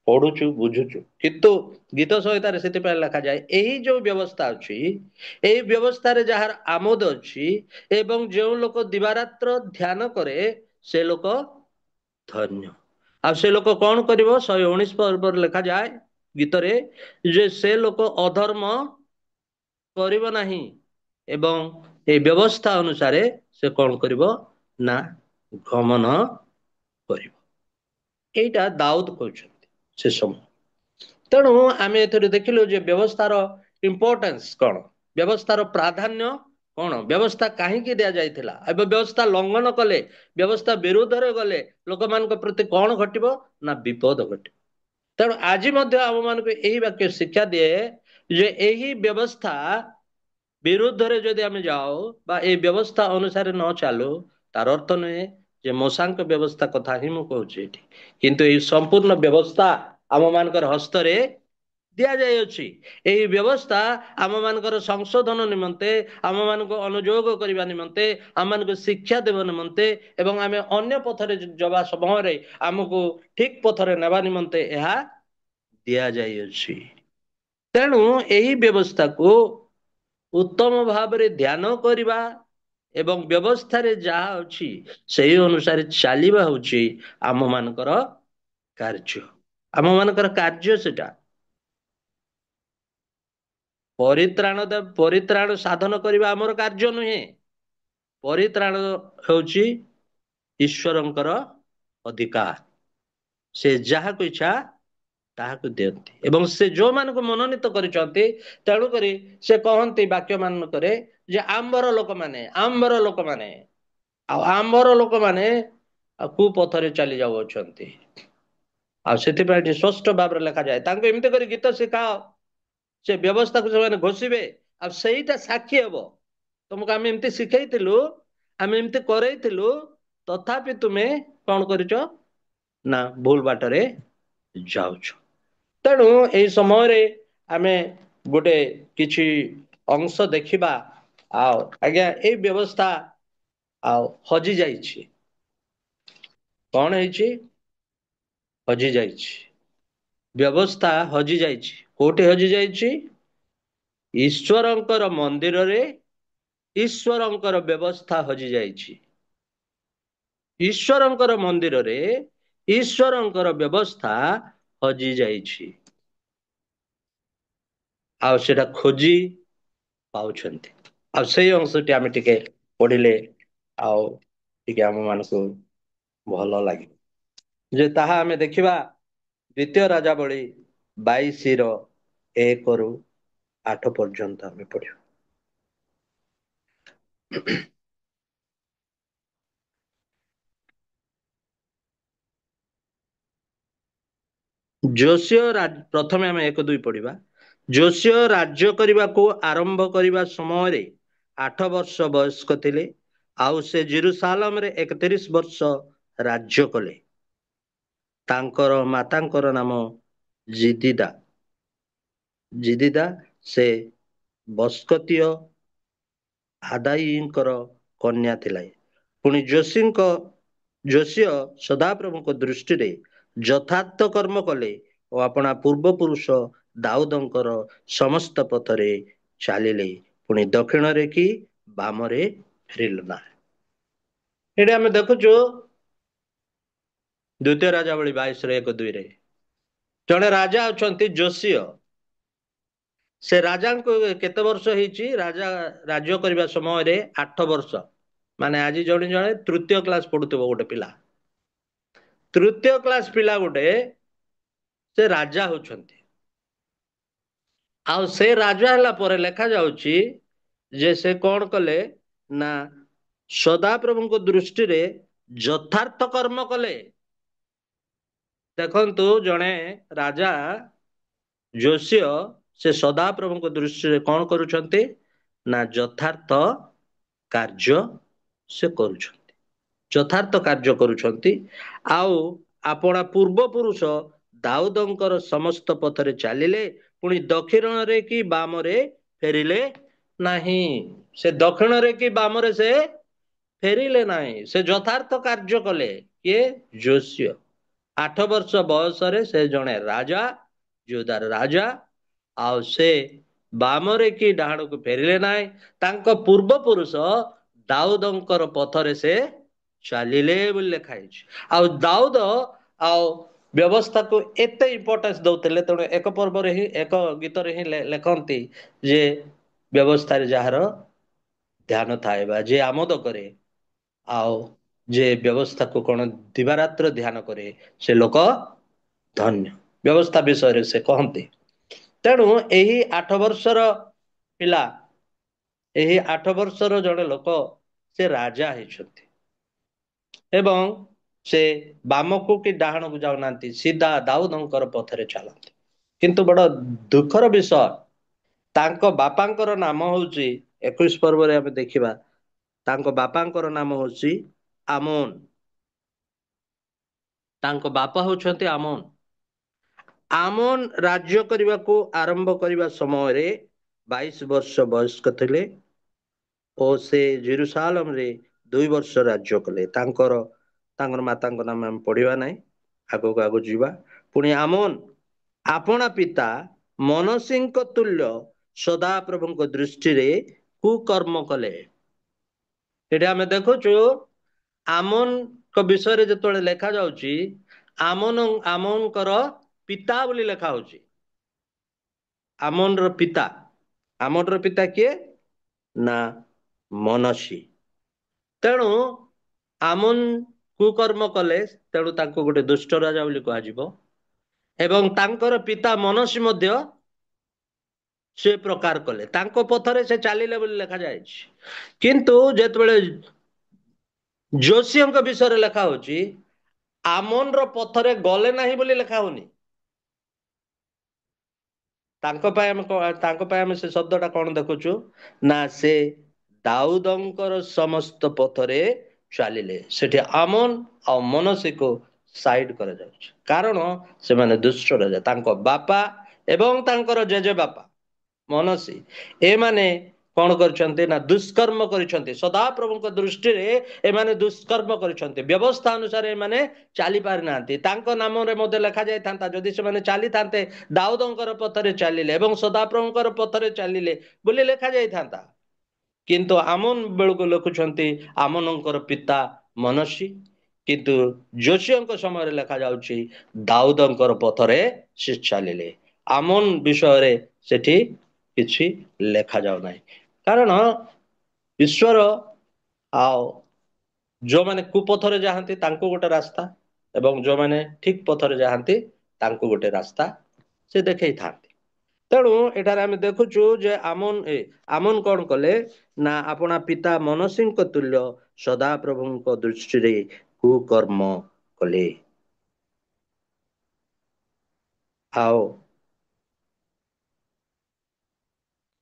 ପଢୁଛୁ ବୁଝୁଛୁ। କିନ୍ତୁ ଗୀତ ସଂହିତାରେ ସେଥିପାଇଁ ଲେଖାଯାଏ ଏହି ଯୋଉ ବ୍ୟବସ୍ଥା ଅଛି, ଏହି ବ୍ୟବସ୍ଥାରେ ଯାହାର ଆମୋଦ ଅଛି ଏବଂ ଯେଉଁ ଲୋକ ଦିବାରାତ୍ର ଧ୍ୟାନ କରେ ସେ ଲୋକ ଧନ୍ୟ। ଆଉ ସେ ଲୋକ କଣ କରିବ? 119 ପର୍ବରେ ଲେଖାଯାଏ ଗୀତରେ ଯେ ସେ ଲୋକ ଅଧର୍ମ କରିବ ନାହିଁ ଏବଂ এই ବ୍ୟବସ୍ଥା ଅନୁସାରେ ସେ କଣ କରିବ ନା ଗମନ କରିବ। ଏଇଟା ଦାଉଦ କହିଛନ୍ତି ସେ ସମୟ। ତେଣୁ ଆମେ ଏଥିରେ ଦେଖିଲୁ ଯେ ବ୍ୟବସ୍ଥାର ଇମ୍ପୋର୍ଟାନ୍ସ କଣ, ବ୍ୟବସ୍ଥାର ପ୍ରାଧାନ୍ୟ କଣ, ବ୍ୟବସ୍ଥା କାହିଁକି ଦିଆଯାଇଥିଲା, ଏବେ ବ୍ୟବସ୍ଥା ଲଙ୍ଘନ କଲେ, ବ୍ୟବସ୍ଥା ବିରୁଦ୍ଧରେ ଗଲେ ଲୋକମାନଙ୍କ ପ୍ରତି କଣ ଘଟିବ ନା ବିପଦ ଘଟିବ। ତେଣୁ ଆଜି ମଧ୍ୟ ଆମମାନଙ୍କୁ ଏହି ବାକ୍ୟ ଶିକ୍ଷା ଦିଏ ଯେ ଏହି ବ୍ୟବସ୍ଥା ବିରୁଦ୍ଧରେ ଯଦି ଆମେ ଯାଉ ବା এই ବ୍ୟବସ୍ଥା ଅନୁସାରେ ନ ଚାଲୁ, ତାର ଅର୍ଥ ନୁହେଁ ଯେ ମୂଷାଙ୍କ ବ୍ୟବସ୍ଥା କଥା ହିଁ ମୁଁ କହୁଛି ଏଠି, କିନ୍ତୁ ଏହି ସମ୍ପୂର୍ଣ୍ଣ ବ୍ୟବସ୍ଥା ଆମ ମାନଙ୍କର ହସ୍ତରେ ଦିଆଯାଇଅଛି। ଏହି ବ୍ୟବସ୍ଥା ଆମ ମାନଙ୍କର ସଂଶୋଧନ ନିମନ୍ତେ, ଆମ ମାନଙ୍କୁ ଅନୁଯୋଗ କରିବା ନିମନ୍ତେ, ଆମ ମାନଙ୍କୁ ଶିକ୍ଷା ଦେବା ନିମନ୍ତେ ଏବଂ ଆମେ ଅନ୍ୟ ପଥରେ ଯବା ସମୟରେ ଆମକୁ ଠିକ ପଥରେ ନେବା ନିମନ୍ତେ ଏହା ଦିଆଯାଇଅଛି। ତେଣୁ ଏହି ବ୍ୟବସ୍ଥାକୁ ଉତ୍ତମ ଭାବରେ ଧ୍ୟାନ କରିବା ଏବଂ ବ୍ୟବସ୍ଥାରେ ଯାହା ଅଛି ସେହି ଅନୁସାରେ ଚାଲିବା ହଉଛି ଆମ ମାନଙ୍କର କାର୍ଯ୍ୟ। ଆମ ମାନଙ୍କର କାର୍ଯ୍ୟ ସେଟା। ପରିତ୍ରାଣ ସାଧନ କରିବା ଆମର କାର୍ଯ୍ୟ ନୁହେଁ। ପରିତ୍ରାଣ ହେଉଛି ଈଶ୍ୱରଙ୍କର ଅଧିକାର, ସେ ଯାହାକୁ ଇଚ୍ଛା ତାହାକୁ ଦିଅନ୍ତି ଏବଂ ସେ ଯୋଉମାନଙ୍କୁ ମନୋନୀତ କରିଛନ୍ତି, ତେଣୁକରି ସେ କହନ୍ତି ବାକ୍ୟ ମାନଙ୍କରେ ଯେ ଆମ୍ବର ଲୋକମାନେ, ଆମ୍ବର ଲୋକମାନେ, ଆଉ ଆମ୍ବର ଲୋକମାନେ ଆଉ କୁ ପଥରେ ଚାଲି ଯାଉଅଛନ୍ତି। ଆଉ ସେଥିପାଇଁ ଏଠି ସ୍ପଷ୍ଟ ଭାବରେ ଲେଖାଯାଏ ତାଙ୍କୁ ଏମିତି କରି ଗୀତ ଶିଖାଅ, ସେ ବ୍ୟବସ୍ଥାକୁ ସେମାନେ ଘୋଷିବେ ଆଉ ସେଇଟା ସାକ୍ଷୀ ହବ। ତମକୁ ଆମେ ଏମିତି ଶିଖେଇଥିଲୁ, ଆମେ ଏମିତି କରେଇଥିଲୁ, ତଥାପି ତୁମେ କଣ କରିଛ ନା ଭୁଲ ବାଟରେ ଯାଉଛ। ତେଣୁ ଏହି ସମୟରେ ଆମେ ଗୋଟେ କିଛି ଅଂଶ ଦେଖିବା। ଆଉ ଆଜ୍ଞା ଏଇ ବ୍ୟବସ୍ଥା ଆଉ ହଜି ଯାଇଛି। କଣ ହେଇଛି? ହଜି ଯାଇଛି, ବ୍ୟବସ୍ଥା ହଜି ଯାଇଛି। କୋଉଠି ହଜି ଯାଇଛି? ଈଶ୍ୱରଙ୍କର ମନ୍ଦିରରେ ଈଶ୍ୱରଙ୍କର ବ୍ୟବସ୍ଥା ହଜି ଯାଇଛି। ଈଶ୍ୱରଙ୍କର ମନ୍ଦିରରେ ଈଶ୍ୱରଙ୍କର ବ୍ୟବସ୍ଥା ହଜି ଯାଇଛି। ଆଉ ସେଟା ଖୋଜି ପାଉଛନ୍ତି। ଆଉ ସେଇ ଅଂଶଟି ଆମେ ଟିକେ ପଢିଲେ ଆଉ ଟିକେ ଆମ ମାନଙ୍କୁ ଭଲ ଲାଗିବ। ଯେ ତାହା ଆମେ ଦେଖିବା ଦ୍ୱିତୀୟ ରାଜାବଳୀ 22ର 1ରୁ 8 ପର୍ଯ୍ୟନ୍ତ ଆମେ ପଢିବା। ପ୍ରଥମେ ଆମେ 1-2 ପଢିବା। ଯୋଶିୟ ରାଜ୍ୟ କରିବାକୁ ଆରମ୍ଭ କରିବା ସମୟରେ 8 ବର୍ଷ ବୟସ୍କ ଥିଲେ। ଆଉ ସେ ଜେରୁସାଲମରେ 31 ବର୍ଷ ରାଜ୍ୟ କଲେ। ତାଙ୍କର ମାତାଙ୍କର ନାମ ଜିଦିଦା। ସେ ବସ୍କତୀୟ ଆଦାଇଙ୍କର କନ୍ୟା ଥିଲା। ପୁଣି ଯୋଶିୟ ସଦାପ୍ରଭୁଙ୍କ ଦୃଷ୍ଟିରେ ଯଥାର୍ଥ କର୍ମ କଲେ ଓ ଆପଣା ପୂର୍ବ ପୁରୁଷ ଦାଉଦଙ୍କର ସମସ୍ତ ପଥରେ ଚାଲିଲେ। ପୁଣି ଦକ୍ଷିଣରେ କି ବାମରେ ଫେରିଲେ ନାହିଁ। ଏଠି ଆମେ ଦେଖୁଛୁ ଦ୍ୱିତୀୟ ରାଜାବଳୀ 22ର 1-2ରେ ଜଣେ ରାଜା ଅଛନ୍ତି ଯୋଶିୟ। ସେ ରାଜାଙ୍କୁ କେତେ ବର୍ଷ ହେଇଛି? ରାଜ୍ୟ କରିବା ସମୟରେ 8 ବର୍ଷ। ମାନେ ଆଜି ଜଣେ ତୃତୀୟ କ୍ଲାସ ପଢୁଥିବ ଗୋଟେ ପିଲା। ତୃତୀୟ କ୍ଲାସ ପିଲା ଗୋଟେ ସେ ରାଜା ହଉଛନ୍ତି। ଆଉ ସେ ରାଜା ହେଲା ପରେ ଲେଖା ଯାଉଛି ଯେ ସେ କଣ କଲେ ନା ସଦାପ୍ରଭୁଙ୍କ ଦୃଷ୍ଟିରେ ଯଥାର୍ଥ କର୍ମ କଲେ। ଦେଖନ୍ତୁ ଜଣେ ରାଜା ଯୋଶିୟ ସେ ସଦାପ୍ରଭୁଙ୍କ ଦୃଷ୍ଟିରେ କଣ କରୁଛନ୍ତି ନା ଯଥାର୍ଥ କାର୍ଯ୍ୟ ସେ କରୁଛନ୍ତି। ଯଥାର୍ଥ କାର୍ଯ୍ୟ କରୁଛନ୍ତି। ଆଉ ଆପଣା ପୂର୍ବ ପୁରୁଷ ଦାଉଦଙ୍କର ସମସ୍ତ ପଥରେ ଚାଲିଲେ। ପୁଣି ଦକ୍ଷିଣରେ କି ବାମରେ ଫେରିଲେ ନାହିଁ। ସେ ଦକ୍ଷିଣରେ କି ବାମରେ ସେ ଫେରିଲେ ନାହିଁ। ସେ ଯଥାର୍ଥ କାର୍ଯ୍ୟ କଲେ। କିଏ? ଯୋଶିୟ। 8 ବର୍ଷ ବୟସରେ ସେ ଜଣେ ରାଜା, ଯୁଦାର ରାଜା। ଆଉ ସେ ବାମରେ କି ଡାହାଣକୁ ଫେରିଲେ ନାହିଁ। ତାଙ୍କ ପୂର୍ବ ପୁରୁଷ ଦାଉଦଙ୍କର ପଥରେ ସେ ଚାଲିଲେ ବୋଲି ଲେଖା ହେଇଛି। ଆଉ ଦାଉଦ ଆଉ ବ୍ୟବସ୍ଥାକୁ ଏତେ ଇମ୍ପୋର୍ଟାନ୍ସ ଦଉଥିଲେ। ତେଣୁ ଏକ ପର୍ବରେ ହିଁ ଏକ ଗୀତରେ ହିଁ ଲେଖନ୍ତି ଯେ ବ୍ୟବସ୍ଥାରେ ଯାହାର ଧ୍ୟାନ ଥାଏ ବା ଯେ ଆମୋଦ କରେ ଆଉ ଯେ ବ୍ୟବସ୍ଥାକୁ କଣ ଦିବାରାତ୍ର ଧ୍ୟାନ କରେ ସେ ଲୋକ ଧନ୍ୟ। ବ୍ୟବସ୍ଥା ବିଷୟରେ ସେ କହନ୍ତି। ତେଣୁ ଏହି 8 ବର୍ଷର ପିଲା, ଏହି 8 ବର୍ଷର ଜଣେ ଲୋକ ସେ ରାଜା ହେଇଛନ୍ତି। ଏବଂ ସେ ବାମକୁ କି ଡାହାଣକୁ ଯାଉନାହାନ୍ତି, ସିଧା ଦାଉଦଙ୍କର ପଥରେ ଚାଲନ୍ତି। କିନ୍ତୁ ବଡ ଦୁଃଖର ବିଷୟ, ତାଙ୍କ ବାପାଙ୍କର ନାମ ହଉଛି 21 ପର୍ବରେ ଆମେ ଦେଖିବା ତାଙ୍କ ବାପାଙ୍କର ନାମ ହଉଛି ଆମୋନ। ତାଙ୍କ ବାପା ହଉଛନ୍ତି ଆମୋନ। ଆମୋନ ରାଜ୍ୟ କରିବାକୁ ଆରମ୍ଭ କରିବା ସମୟରେ 22 ବର୍ଷ ବୟସ୍କ ଥିଲେ ଓ ସେ ଜେରୁସାଲମରେ 2 ବର୍ଷ ରାଜ୍ୟ କଲେ। ତାଙ୍କର ମାତାଙ୍କ ନାମ ଆମେ ପଢିବା ନାହିଁ, ଆଗକୁ ଯିବା। ପୁଣି ଆମୋନ ଆପଣା ପିତା ମନସିଂଙ୍କ ତୁଲ୍ୟ ସଦାପ୍ରଭୁଙ୍କ ଦୃଷ୍ଟିରେ କୁକର୍ମ କଲେ। ଏଠି ଆମେ ଦେଖୁଛୁ ଆମୋନଙ୍କ ବିଷୟରେ ଯେତେବେଳେ ଲେଖା ଯାଉଛି ଆମୋନଙ୍କର ପିତା ବୋଲି ଲେଖା ହଉଛି। ଆମୋନର ପିତା। ଆମୋନର ପିତା କିଏ? ନା ମନସି। ତେଣୁ ଆମୋନ କୁକର୍ମ କଲେ, ତେଣୁ ତାଙ୍କୁ ଗୋଟେ ଦୁଷ୍ଟ ରାଜା ବୋଲି କୁହାଯିବ। ଏବଂ ତାଙ୍କର ପିତା ମନସି ମଧ୍ୟ ସେ ପ୍ରକାର କଲେ। ତାଙ୍କ ପଥରେ ସେ ଚାଲିଲେ ବୋଲି ଲେଖାଯାଇଛି। କିନ୍ତୁ ଯେତେବେଳେ ଯୋଶୀଙ୍କ ବିଷୟରେ ଲେଖା ହଉଛି ଆମୋନର ପଥରେ ଗଲେ ନାହିଁ ବୋଲି ଲେଖା ହଉନି। ତାଙ୍କ ପାଇଁ ଆମେ ସେ ଶବ୍ଦଟା କଣ ଦେଖୁଛୁ ନା ସେ ଦାଉଦଙ୍କର ସମସ୍ତ ପଥରେ ଚାଲିଲେ। ସେଠି ଆମୋନ ଆଉ ମନସିକୁ ସାଇଡ କରାଯାଉଛି। କାରଣ ସେମାନେ ଦୁଷ୍ଟ ରାଜା। ତାଙ୍କ ବାପା ଏବଂ ତାଙ୍କର ଜେଜେ ବାପା ମନସି, ଏମାନେ କଣ କରିଛନ୍ତି ନା ଦୁଷ୍କର୍ମ କରିଛନ୍ତି। ସଦାପ୍ରଭୁଙ୍କ ଦୃଷ୍ଟିରେ ଏମାନେ ଦୁଷ୍କର୍ମ କରିଛନ୍ତି। ବ୍ୟବସ୍ଥା ଅନୁସାରେ ଏମାନେ ଚାଲି ପାରିନାହାନ୍ତି। ତାଙ୍କ ନାମରେ ମଧ୍ୟ ଲେଖାଯାଇଥାନ୍ତା, ଯଦି ସେମାନେ ଚାଲିଥାନ୍ତେ ଦାଉଦଙ୍କର ପଥରେ ଚାଲିଲେ ଏବଂ ସଦାପ୍ରଭୁଙ୍କର ପଥରେ ଚାଲିଲେ ବୋଲି ଲେଖାଯାଇଥାନ୍ତା। କିନ୍ତୁ ଆମନ ବେଳକୁ ଲେଖୁଛନ୍ତି ଆମନଙ୍କର ପିତା ମନସ୍ସୀ, କିନ୍ତୁ ଯୋଶୀଙ୍କ ସମୟରେ ଲେଖାଯାଉଛି ଦାଉଦଙ୍କର ପଥରେ ସେ ଚାଲିଲେ। ଆମନ ବିଷୟରେ ସେଠି କିଛି ଲେଖାଯାଉନାହିଁ। କାରଣ ଈଶ୍ୱର ଆଉ ଯୋଉମାନେ କୁପଥରେ ଯାଆନ୍ତି ତାଙ୍କୁ ଗୋଟେ ରାସ୍ତା ଏବଂ ଯୋଉମାନେ ଠିକ ପଥରେ ଯାଆନ୍ତି ତାଙ୍କୁ ଗୋଟେ ରାସ୍ତା ସେ ଦେଖେଇଥାନ୍ତି। ତେଣୁ ଏଠାରେ ଆମେ ଦେଖୁଛୁ ଯେ ଆମନ କଣ କଲେ ନା ଆପଣା ପିତା ମନସ୍ସୀଙ୍କ ତୁଲ୍ୟ ସଦାପ୍ରଭୁଙ୍କ ଦୃଷ୍ଟିରେ କୁକର୍ମ କଲେ। ଆଉ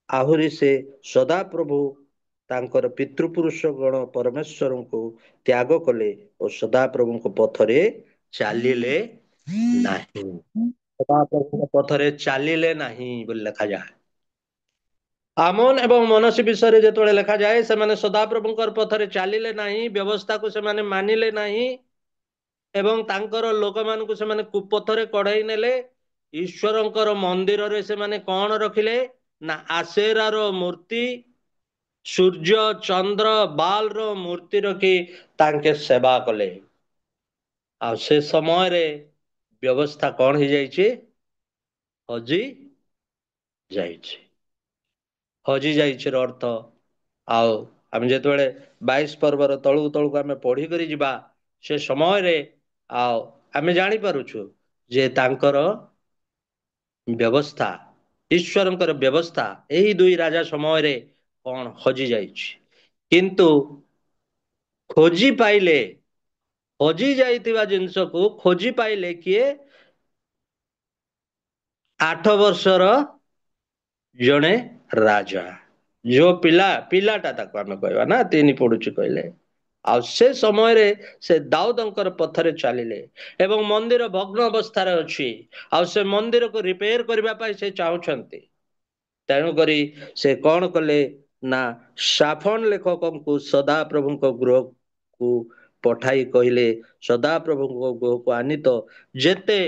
ଆହୁରି ସେ ସଦାପ୍ରଭୁ ତାଙ୍କର ପିତୃପୁରୁଷ ଗଣ ପରମେଶ୍ୱରଙ୍କୁ ତ୍ୟାଗ କଲେ ଓ ସଦାପ୍ରଭୁଙ୍କ ପଥରେ ଚାଲିଲେ ନାହିଁ। ସଦାପ୍ରଭୁଙ୍କ ପଥରେ ଚାଲିଲେ ନାହିଁ ବୋଲି ଲେଖାଯାଏ। ଆମନ ଏବଂ ମନସ୍ସୀ ବିଷୟରେ ଯେତେବେଳେ ଲେଖାଯାଏ ସେମାନେ ସଦାପ୍ରଭୁଙ୍କର ପଥରେ ଚାଲିଲେ ନାହିଁ, ବ୍ୟବସ୍ଥାକୁ ସେମାନେ ମାନିଲେ ନାହିଁ ଏବଂ ତାଙ୍କର ଲୋକମାନଙ୍କୁ ସେମାନେ କୁପଥରେ କଢେଇ ନେଲେ। ଈଶ୍ୱରଙ୍କର ମନ୍ଦିରରେ ସେମାନେ କଣ ରଖିଲେ ନା ଆସେରାର ମୂର୍ତ୍ତି, ସୂର୍ଯ୍ୟ ଚନ୍ଦ୍ର ବାଲର ମୂର୍ତ୍ତି ରଖି ତାଙ୍କେ ସେବା କଲେ। ଆଉ ସେ ସମୟରେ ବ୍ୟବସ୍ଥା କଣ ହେଇଯାଇଛି? ହଜି ଯାଇଛି। ହଜି ଯାଇଛି ର ଅର୍ଥ, ଆଉ ଆମେ ଯେତେବେଳେ 22 ପର୍ବର ତଳକୁ ତଳକୁ ଆମେ ପଢିକରି ଯିବା ସେ ସମୟରେ ଆଉ ଆମେ ଜାଣିପାରୁଛୁ ଯେ ତାଙ୍କର ବ୍ୟବସ୍ଥା, ଈଶ୍ୱରଙ୍କର ବ୍ୟବସ୍ଥା ଏହି ଦୁଇ ରାଜା ସମୟରେ କଣ ହଜି ଯାଇଛି। କିନ୍ତୁ ଖୋଜି ପାଇଲେ, ହଜି ଯାଇଥିବା ଜିନିଷକୁ ଖୋଜି ପାଇଲେ କିଏ? 8 ବର୍ଷର ଜଣେ ରାଜା, ଯୋଉ ପିଲାଟା ତାକୁ ଆମେ କହିବା ନା 3 ପଡୁଛି କହିଲେ। ଆଉ ସେ ସମୟରେ ସେ ଦାଉଦଙ୍କର ପଥରେ ଚାଲିଲେ ଏବଂ ମନ୍ଦିର ଭଗ୍ନ ଅବସ୍ଥାରେ ଅଛି। ଆଉ ସେ ମନ୍ଦିରକୁ ରିପେୟାର କରିବା ପାଇଁ ସେ ଚାହୁଁଛନ୍ତି। ତେଣୁକରି ସେ କଣ କଲେ ନା ସାଫନ ଲେଖକଙ୍କୁ ସଦାପ୍ରଭୁଙ୍କ ଗୃହକୁ ପଠାଇ କହିଲେ ସଦାପ୍ରଭୁଙ୍କ ଗୃହକୁ ଆନି ତ ଯେତେ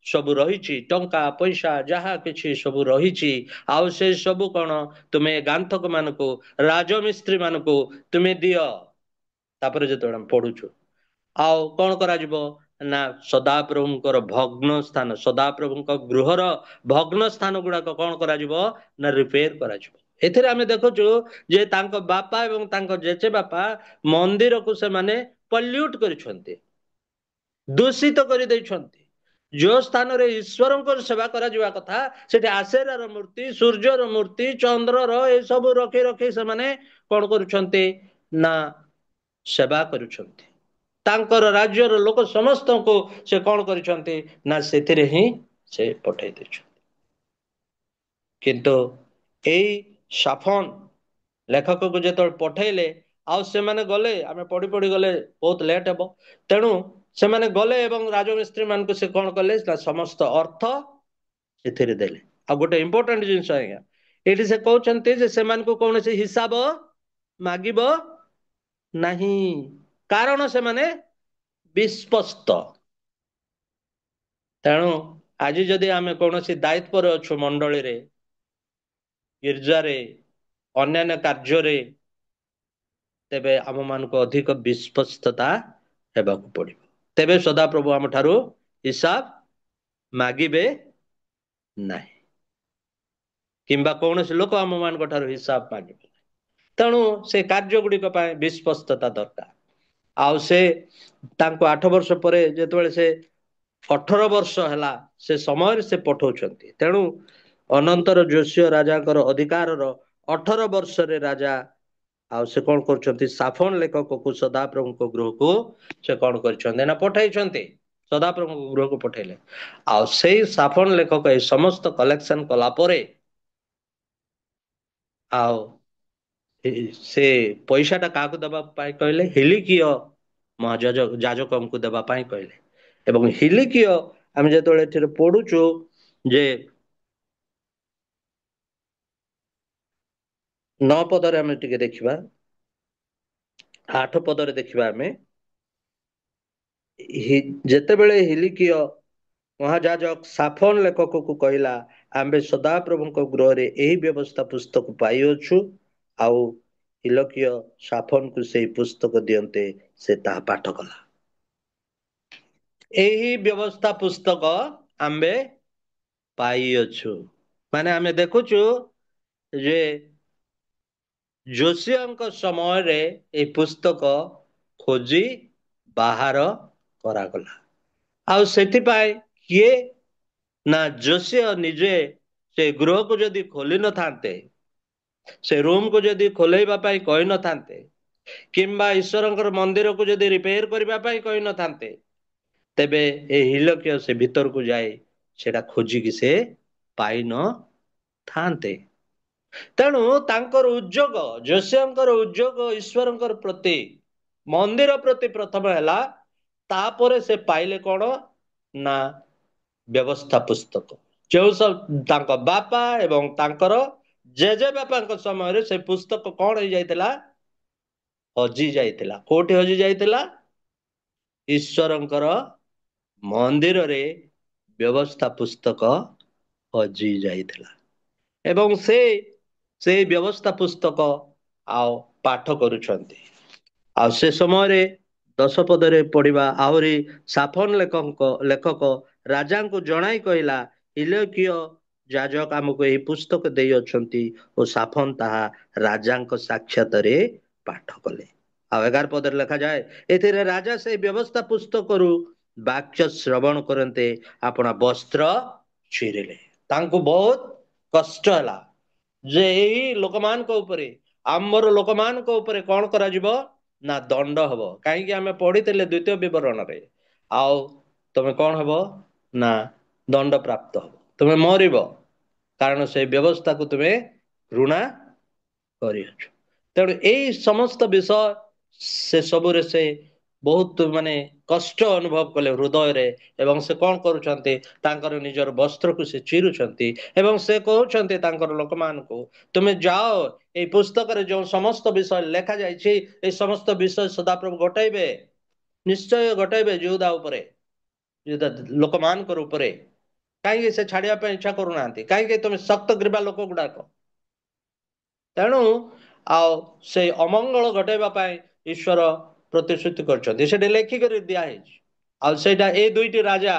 ସବୁ ରହିଛି ଟଙ୍କା ପଇସା ଯାହା କିଛି ସବୁ ରହିଛି, ଆଉ ସେ ସବୁ କଣ ତୁମେ ଗାନ୍ଥକ ମାନଙ୍କୁ ରାଜମିସ୍ତ୍ରୀ ମାନଙ୍କୁ ତୁମେ ଦିଅ। ତାପରେ ଯେତେବେଳେ ଆମେ ପଢୁଛୁ ଆଉ କଣ କରାଯିବ ନା ସଦାପ୍ରଭୁଙ୍କର ଭଗ୍ନ ସ୍ଥାନ, ସଦାପ୍ରଭୁଙ୍କ ଗୃହର ଭଗ୍ନ ସ୍ଥାନ ଗୁଡାକ କଣ କରାଯିବ ନା ରିପେୟାର କରାଯିବ। ଏଥିରେ ଆମେ ଦେଖୁଛୁ ଯେ ତାଙ୍କ ବାପା ଏବଂ ତାଙ୍କ ଜେଜେ ବାପା ମନ୍ଦିରକୁ ସେମାନେ ପଲ୍ୟୁଟ କରିଛନ୍ତି, ଦୂଷିତ କରିଦେଇଛନ୍ତି। ଯୋଉ ସ୍ଥାନରେ ଈଶ୍ୱରଙ୍କର ସେବା କରାଯିବା କଥା ସେଠି ଆସେରାର ମୂର୍ତ୍ତି, ସୂର୍ଯ୍ୟର ମୂର୍ତ୍ତି, ଚନ୍ଦ୍ରର ଏସବୁ ରଖି ରଖି ସେମାନେ କଣ କରୁଛନ୍ତି ନା ସେବା କରୁଛନ୍ତି। ତାଙ୍କର ରାଜ୍ୟର ଲୋକ ସମସ୍ତଙ୍କୁ ସେ କଣ କରିଛନ୍ତି ନା ସେଥିରେ ହିଁ ସେ ପଠେଇ ଦେଇଛନ୍ତି। କିନ୍ତୁ ଏଇ ସାଫନ ଲେଖକକୁ ଯେତେବେଳେ ପଠେଇଲେ ଆଉ ସେମାନେ ଗଲେ, ଆମେ ପଢି ପଢି ଗଲେ ବହୁତ ଲେଟ୍ ହେବ, ତେଣୁ ସେମାନେ ଗଲେ ଏବଂ ରାଜମିସ୍ତ୍ରୀ ମାନଙ୍କୁ ସେ କଣ କଲେ ନା ସମସ୍ତ ଅର୍ଥ ସେଥିରେ ଦେଲେ। ଆଉ ଗୋଟେ ଇମ୍ପୋର୍ଟାଣ୍ଟ ଜିନିଷ ଆଜ୍ଞା, ଏଠି ସେ କହୁଛନ୍ତି ଯେ ସେମାନଙ୍କୁ କୌଣସି ହିସାବ ମାଗିବ ନାହିଁ, କାରଣ ସେମାନେ ବିଶ୍ଵସ୍ତ। ତେଣୁ ଆଜି ଯଦି ଆମେ କୌଣସି ଦାୟିତ୍ୱରେ ଅଛୁ ମଣ୍ଡଳୀରେ, ଗିର୍ଜାରେ, ଅନ୍ୟାନ୍ୟ କାର୍ଯ୍ୟରେ, ତେବେ ଆମମାନଙ୍କୁ ଅଧିକ ବିଶ୍ଵସ୍ତତା ହେବାକୁ ପଡିବ। ତେବେ ସଦାପ୍ରଭୁ ଆମ ଠାରୁ ହିସାବ ମାଗିବେ ନାହିଁ କିମ୍ବା କୌଣସି ଲୋକ ଆମ ମାନଙ୍କ ଠାରୁ ହିସାବ ମାଗିବେ। ତେଣୁ ସେ କାର୍ଯ୍ୟ ଗୁଡିକ ପାଇଁ ବିଶ୍ଵସ୍ତତା ଦରକାର। ଆଉ ସେ ତାଙ୍କୁ 8 ବର୍ଷ ପରେ ଯେତେବେଳେ ସେ 18 ବର୍ଷ ହେଲା ସେ ସମୟରେ ସେ ପଠଉଛନ୍ତି। ତେଣୁ ଅନନ୍ତର ଯୋଶୀୟ ରାଜାଙ୍କର ଅଧିକାରର 18 ବର୍ଷରେ ରାଜା ଆଉ ସେ କଣ କରୁଛନ୍ତି ସାଫନ ଲେଖକକୁ ସଦାପ୍ରଭୁଙ୍କ ଗୃହକୁ ସେ କଣ କରିଛନ୍ତି ନା ପଠେଇଛନ୍ତି, ସଦାପ୍ରଭୁଙ୍କ ଗୃହକୁ ପଠେଇଲେ। ଆଉ ସେଇ ସାଫନ ଲେଖକ এই ସମସ୍ତ କଲେକ୍ସନ କଲା ପରେ ଆଉ ସେ ପଇସାଟା କାହାକୁ ଦେବା ପାଇଁ କହିଲେ? ହିଲିକିୟ ଯାଜକଙ୍କୁ ଦେବା ପାଇଁ କହିଲେ। ଏବଂ ହିଲିକିୟ ଆମେ ଯେତେବେଳେ ଏଥିରେ ପଢୁଛୁ ଯେ 9 ପଦରେ ଆମେ ଟିକେ ଦେଖିବା, 8 ପଦରେ ଦେଖିବା ଆମେ, ଯେତେବେଳେ ହିଲିକିୟ ମହାଯାଜକ ସାଫନ ଲେଖକକୁ କହିଲା, ଆମ୍ଭେ ସଦାପ୍ରଭୁଙ୍କ ଗୃହରେ ଏହି ବ୍ୟବସ୍ଥା ପୁସ୍ତକ ପାଇଅଛୁ, ଆଉ ହିଲକିୟ ସାଫନକୁ ସେଇ ପୁସ୍ତକ ଦିଅନ୍ତେ, ସେ ତାହା ପାଠ କଲା। ଏହି ବ୍ୟବସ୍ଥା ପୁସ୍ତକ ଆମ୍ଭେ ପାଇଅଛୁ, ମାନେ ଆମେ ଦେଖୁଛୁ ଯେ ଯୋଶିଆଙ୍କ ସମୟରେ ଏହି ପୁସ୍ତକ ଖୋଜି ବାହାର କରାଗଲା। ଆଉ ସେଥିପାଇଁ କିଏ ନା ଯୋଶିଆ ନିଜେ ସେ ଗୃହକୁ ଯଦି ଖୋଲି ନଥାନ୍ତେ, ସେ ରୁମକୁ ଯଦି ଖୋଲେଇବା ପାଇଁ କହିନଥାନ୍ତେ, କିମ୍ବା ଈଶ୍ୱରଙ୍କର ମନ୍ଦିରକୁ ଯଦି ରିପେୟାର କରିବା ପାଇଁ କହିନଥାନ୍ତେ, ତେବେ ଏ ହିଲକିୟ ସେ ଭିତରକୁ ଯାଇ ସେଟା ଖୋଜିକି ସେ ପାଇନଥାନ୍ତେ। ତେଣୁ ତାଙ୍କର ଉଦ୍ଯୋଗ, ଯୋଶିଆଙ୍କର ଉଦ୍ଯୋଗ ଈଶ୍ୱରଙ୍କର ପ୍ରତି, ମନ୍ଦିର ପ୍ରତି ପ୍ରଥମ ହେଲା, ତାପରେ ସେ ପାଇଲେ କଣ ନା ବ୍ୟବସ୍ଥା ପୁସ୍ତକ, ଯେଉଁ ସବୁ ତାଙ୍କ ବାପା ଏବଂ ତାଙ୍କର ଜେଜେ ବାପାଙ୍କ ସମୟରେ ସେ ପୁସ୍ତକ କଣ ହେଇଯାଇଥିଲା, ହଜି ଯାଇଥିଲା। କୋଉଠି ହଜି ଯାଇଥିଲା? ଈଶ୍ୱରଙ୍କର ମନ୍ଦିରରେ ବ୍ୟବସ୍ଥା ପୁସ୍ତକ ହଜି ଯାଇଥିଲା। ଏବଂ ସେଇ ବ୍ୟବସ୍ଥା ପୁସ୍ତକ ଆଉ ପାଠ କରୁଛନ୍ତି। ଆଉ ସେ ସମୟରେ 10 ପଦରେ ପଢିବା, ଆହୁରି ସାଫନ ଲେଖକ ରାଜାଙ୍କୁ ଜଣାଇ କହିଲା, ହିଲକିୟ ଯାଜକ ଆମକୁ ଏହି ପୁସ୍ତକ ଦେଇଅଛନ୍ତି, ଓ ସାଫନ ତାହା ରାଜାଙ୍କ ସାକ୍ଷାତରେ ପାଠ କଲେ। ଆଉ 11 ପଦରେ ଲେଖାଯାଏ, ଏଥିରେ ରାଜା ସେଇ ବ୍ୟବସ୍ଥା ପୁସ୍ତକରୁ ବାକ୍ୟ ଶ୍ରବଣ କରନ୍ତେ ଆପଣା ବସ୍ତ୍ର ଚିରିଲେ। ତାଙ୍କୁ ବହୁତ କଷ୍ଟ ହେଲା ଯେ ଏଇ ଲୋକମାନଙ୍କ ଉପରେ, ଆମର ଲୋକମାନଙ୍କ ଉପରେ କଣ କରାଯିବ ନା ଦଣ୍ଡ ହବ। କାହିଁକି ଆମେ ପଢିଥିଲେ ଦ୍ୱିତୀୟ ବିବରଣରେ, ଆଉ ତମେ କଣ ହବ ନା ଦଣ୍ଡ ପ୍ରାପ୍ତ ହବ, ତୁମେ ମରିବ, କାରଣ ସେଇ ବ୍ୟବସ୍ଥାକୁ ତୁମେ ଘୃଣା କରିଅଛ। ତେଣୁ ଏଇ ସମସ୍ତ ବିଷୟ ସେ ସବୁରେ ସେ ବହୁତ ମାନେ କଷ୍ଟ ଅନୁଭବ କଲେ ହୃଦୟରେ, ଏବଂ ସେ କଣ କରୁଛନ୍ତି, ତାଙ୍କର ନିଜର ବସ୍ତ୍ରକୁ ସେ ଚିରୁଛନ୍ତି, ଏବଂ ସେ କହୁଛନ୍ତି ତାଙ୍କର ଲୋକମାନଙ୍କୁ, ତୁମେ ଯାଅ, ଏଇ ପୁସ୍ତକରେ ଯେଉଁ ସମସ୍ତ ବିଷୟ ଲେଖା ଯାଇଛି, ଏଇ ସମସ୍ତ ବିଷୟ ସଦାପ୍ରଭୁ ଘଟାଇବେ, ନିଶ୍ଚୟ ଘଟାଇବେ ଯହୂଦା ଉପରେ, ଲୋକମାନଙ୍କର ଉପରେ। କାହିଁକି ସେ ଛାଡିବା ପାଇଁ ଇଚ୍ଛା କରୁନାହାନ୍ତି? କାହିଁକି? ତୁମେ ଶକ୍ତ ଗ୍ରୀବା ଲୋକ ଗୁଡାକ। ତେଣୁ ଆଉ ସେଇ ଅମଙ୍ଗଳ ଘଟାଇବା ପାଇଁ ଈଶ୍ୱର ପ୍ରତିଶ୍ରୁତି କରିଛନ୍ତି, ସେଠି ଲେଖିକରି ଦିଆହେଇଛି। ଆଉ ସେଇଟା ଏଇ ଦୁଇଟି ରାଜା,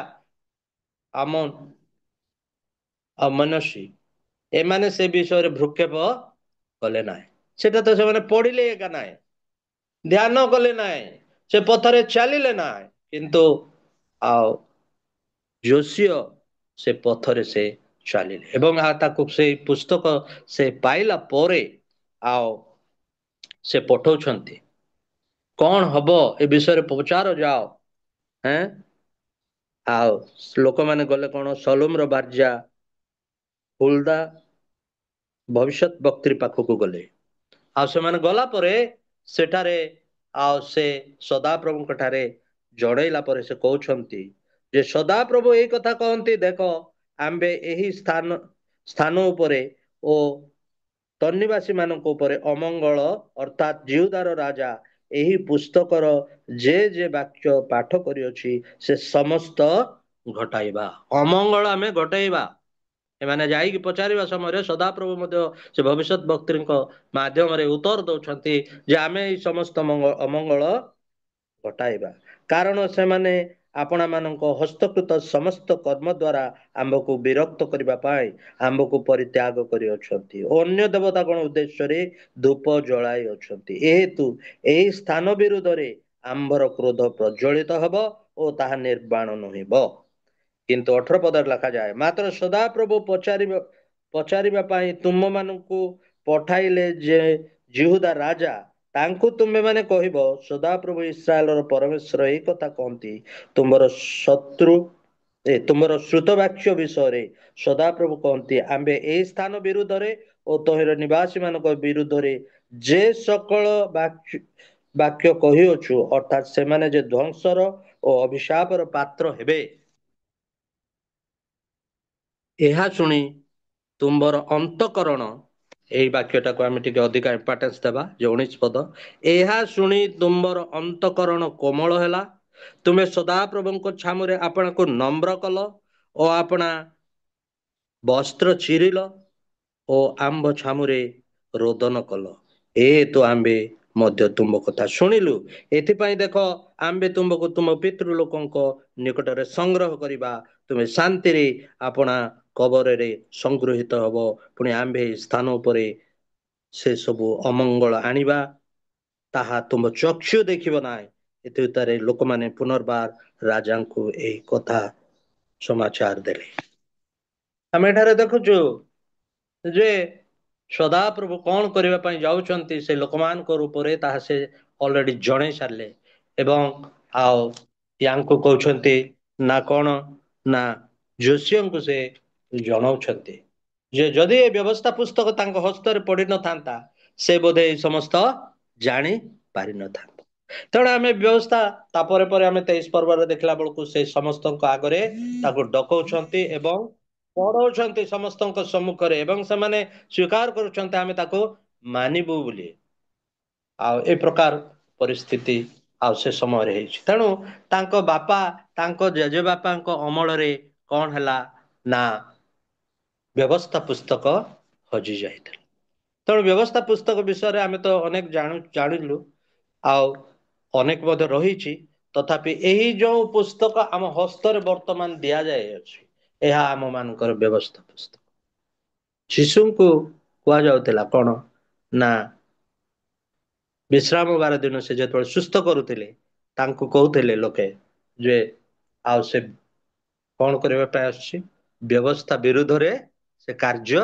ଆମନ ଆଉ ମନସ୍ସୀ, ଏମାନେ ସେ ବିଷୟରେ ଭ୍ରୂକ୍ଷେପ କଲେ ନାହିଁ। ସେଟା ତ ସେମାନେ ପଢିଲେ ଏକା ନାହିଁ, ଧ୍ୟାନ କଲେ ନାହିଁ, ସେ ପଥରେ ଚାଲିଲେ ନାହିଁ। କିନ୍ତୁ ଆଉ ଯୋଶିଆ ସେ ପଥରେ ସେ ଚାଲିଲେ, ଏବଂ ତାକୁ ସେଇ ପୁସ୍ତକ ସେ ପାଇଲା ପରେ ଆଉ ସେ ପଠଉଛନ୍ତି, କଣ ହବ ଏ ବିଷୟରେ ପଚାର ଯାଅ। ଆଉ ଲୋକମାନେ ଗଲେ, କଣ ସଲୁମର ବାର୍ଜା ହୁଲଦା ଭବିଷ୍ୟତ ବକ୍ତି ପାଖକୁ ଗଲେ। ଆଉ ସେମାନେ ଗଲା ପରେ ସେଠାରେ ଆଉ ସେ ସଦାପ୍ରଭୁଙ୍କ ଠାରେ ଜଣେଇଲା ପରେ ସେ କହୁଛନ୍ତି ଯେ ସଦାପ୍ରଭୁ ଏଇ କଥା କହନ୍ତି, ଦେଖ ଆମ୍ଭେ ଏହି ସ୍ଥାନ ଉପରେ ଓ ତନ୍ନିବାସୀ ମାନଙ୍କ ଉପରେ ଅମଙ୍ଗଳ, ଅର୍ଥାତ୍ ଜିହୁଦାର ରାଜା ଏହି ପୁସ୍ତକର ଯେ ବାକ୍ୟ ପାଠ କରିଅଛି, ସେ ସମସ୍ତ ଘଟାଇବା। ଅମଙ୍ଗଳ ଆମେ ଘଟାଇବା। ଏମାନେ ଯାଇକି ପଚାରିବା ସମୟରେ ସଦାପ୍ରଭୁ ମଧ୍ୟ ସେ ଭବିଷ୍ୟତ ବକ୍ତିଙ୍କ ମାଧ୍ୟମରେ ଉତ୍ତର ଦଉଛନ୍ତି ଯେ ଆମେ ଏଇ ସମସ୍ତ ଅମଙ୍ଗଳ ଘଟାଇବା, କାରଣ ସେମାନେ ଆପଣା ମାନଙ୍କ ହସ୍ତକୃତ ସମସ୍ତ କର୍ମ ଦ୍ୱାରା ଆମ୍ଭକୁ ବିରକ୍ତ କରିବା ପାଇଁ ଆମ୍ଭକୁ ପରିତ୍ୟାଗ କରିଅଛନ୍ତି, ଅନ୍ୟ ଦେବତା ଗଣ ଉଦ୍ଦେଶ୍ୟରେ ଧୂପ ଜଳାଇ ଅଛନ୍ତି। ଏହେତୁ ଏହି ସ୍ଥାନ ବିରୁଦ୍ଧରେ ଆମ୍ଭର କ୍ରୋଧ ପ୍ରଜ୍ୱଳିତ ହେବ ଓ ତାହା ନିର୍ବାଣ ନୁହେବ। କିନ୍ତୁ 18 ପଦରେ ଲେଖାଯାଏ, ମାତ୍ର ସଦାପ୍ରଭୁ ପଚାରିବା ପାଇଁ ତୁମମାନଙ୍କୁ ପଠାଇଲେ ଯେ ଜିହୁଦା ରାଜା, ତାଙ୍କୁ ତୁମେମାନେ କହିବ, ସଦାପ୍ରଭୁ ଇସ୍ରାଏଲର ପରମେଶ୍ୱର ଏହି କଥା କହନ୍ତି, ତୁମର ଶ୍ରୁତ ବାକ୍ୟ ବିଷୟରେ ସଦାପ୍ରଭୁ କହନ୍ତି, ଆମ୍ଭେ ଏହି ସ୍ଥାନ ବିରୁଦ୍ଧରେ ଓ ତହିଁର ନିବାସୀ ମାନଙ୍କ ବିରୁଦ୍ଧରେ ଯେ ସକଳ ବାକ୍ୟ କହିଅଛୁ, ଅର୍ଥାତ୍ ସେମାନେ ଯେ ଧ୍ୱଂସର ଓ ଅଭିଶାପର ପାତ୍ର ହେବେ, ଏହା ଶୁଣି ତୁମ୍ଭର ଅନ୍ତଃକରଣ ଏଇ ବାକ୍ୟଟାକୁ ଆମେ ଟିକେ ଅଧିକା ଇମ୍ପୋର୍ଟାନ୍ସ ଦେବା। ଯେ 19 ପଦ, ଏହା ଶୁଣି ତୁମର ଅନ୍ତକରଣ କୋମଳ ହେଲା, ତୁମେ ସଦାପ୍ରଭୁଙ୍କ ଛାମୁରେ ଆପଣଙ୍କୁ ନମ୍ର କଲ ଓ ଆପଣା ବସ୍ତ୍ର ଚିରିଲ ଓ ଆମ୍ଭ ଛାମୁରେ ରୋଦନ କଲ। ଏ ତ ଆମ୍ଭେ ମଧ୍ୟ ତୁମ କଥା ଶୁଣିଲୁ, ଏଥିପାଇଁ ଦେଖ ଆମ୍ଭେ ତୁମକୁ ତୁମ ପିତୃ ଲୋକଙ୍କ ନିକଟରେ ସଂଗ୍ରହ କରିବା, ତୁମେ ଶାନ୍ତିରେ ଆପଣା କବରରେ ସଂଗୃହୀତ ହବ, ପୁଣି ଆମ୍ଭେ ସ୍ଥାନ ଉପରେ ସେ ସବୁ ଅମଙ୍ଗଳ ଆଣିବା, ତାହା ତୁମ ଚକ୍ଷୁ ଦେଖିବ ନାହିଁ। ଏଥି ଉତ୍ତାରେ ଲୋକମାନେ ପୁନର୍ବାର ରାଜାଙ୍କୁ ଏହି କଥା ସମାଚାର ଦେଲେ। ଆମେ ଏଠାରେ ଦେଖୁଛୁ ଯେ ସଦାପ୍ରଭୁ କଣ କରିବା ପାଇଁ ଯାଉଛନ୍ତି ସେ ଲୋକମାନଙ୍କ ରୂପରେ, ତାହା ସେ ଅଲରେଡି ଜଣେଇ ସାରିଲେ। ଏବଂ ଆଉ ୟାଙ୍କୁ କହୁଛନ୍ତି ନା କଣ ନା ଯୋଶୀଙ୍କୁ ସେ ଜଣାଉଛନ୍ତି ଯେ ଯଦି ଏ ବ୍ୟବସ୍ଥା ପୁସ୍ତକ ତାଙ୍କ ହସ୍ତରେ ପଡିନଥାନ୍ତା, ସେ ବୋଧେ ଏ ସମସ୍ତ ଜାଣି ପାରିନଥାନ୍ତା। ତେଣୁ ଆମେ ବ୍ୟବସ୍ଥା ତାପରେ ପରେ ଆମେ 23 ପର୍ବରେ ଦେଖିଲା ବେଳକୁ ସେ ସମସ୍ତଙ୍କ ଆଗରେ ତାକୁ ଡକଉଛନ୍ତି ଏବଂ ପଢଉଛନ୍ତି ସମସ୍ତଙ୍କ ସମ୍ମୁଖରେ, ଏବଂ ସେମାନେ ସ୍ୱୀକାର କରୁଛନ୍ତି ଆମେ ତାକୁ ମାନିବୁ ବୋଲି। ଆଉ ଏ ପ୍ରକାର ପରିସ୍ଥିତି ଆଉ ସେ ସମୟରେ ହେଇଛି। ତେଣୁ ତାଙ୍କ ବାପା, ତାଙ୍କ ଜେଜେବାପାଙ୍କ ଅମଳରେ କଣ ହେଲା ନା ବ୍ୟବସ୍ଥା ପୁସ୍ତକ ହଜି ଯାଇଥିଲା। ତେଣୁ ବ୍ୟବସ୍ଥା ପୁସ୍ତକ ବିଷୟରେ ଆମେ ତ ଅନେକ ଜାଣିଲୁ, ଆଉ ଅନେକ ମଧ୍ୟ ରହିଛି। ତଥାପି ଏହି ଯୋଉ ପୁସ୍ତକ ଆମ ହସ୍ତରେ ବର୍ତ୍ତମାନ ଦିଆଯାଇଅଛି, ଏହା ଆମ ମାନଙ୍କର ବ୍ୟବସ୍ଥା ପୁସ୍ତକ। ଶିଶୁଙ୍କୁ କୁହାଯାଉଥିଲା କଣ ନା ବିଶ୍ରାମ ବାର ଦିନ ସେ ଯେତେବେଳେ ସୁସ୍ଥ କରୁଥିଲେ, ତାଙ୍କୁ କହୁଥିଲେ ଲୋକେ ଯେ ଆଉ ସେ କଣ କରିବା ପାଇଁ ଆସୁଛି, ବ୍ୟବସ୍ଥା ବିରୁଦ୍ଧରେ ସେ କାର୍ଯ୍ୟ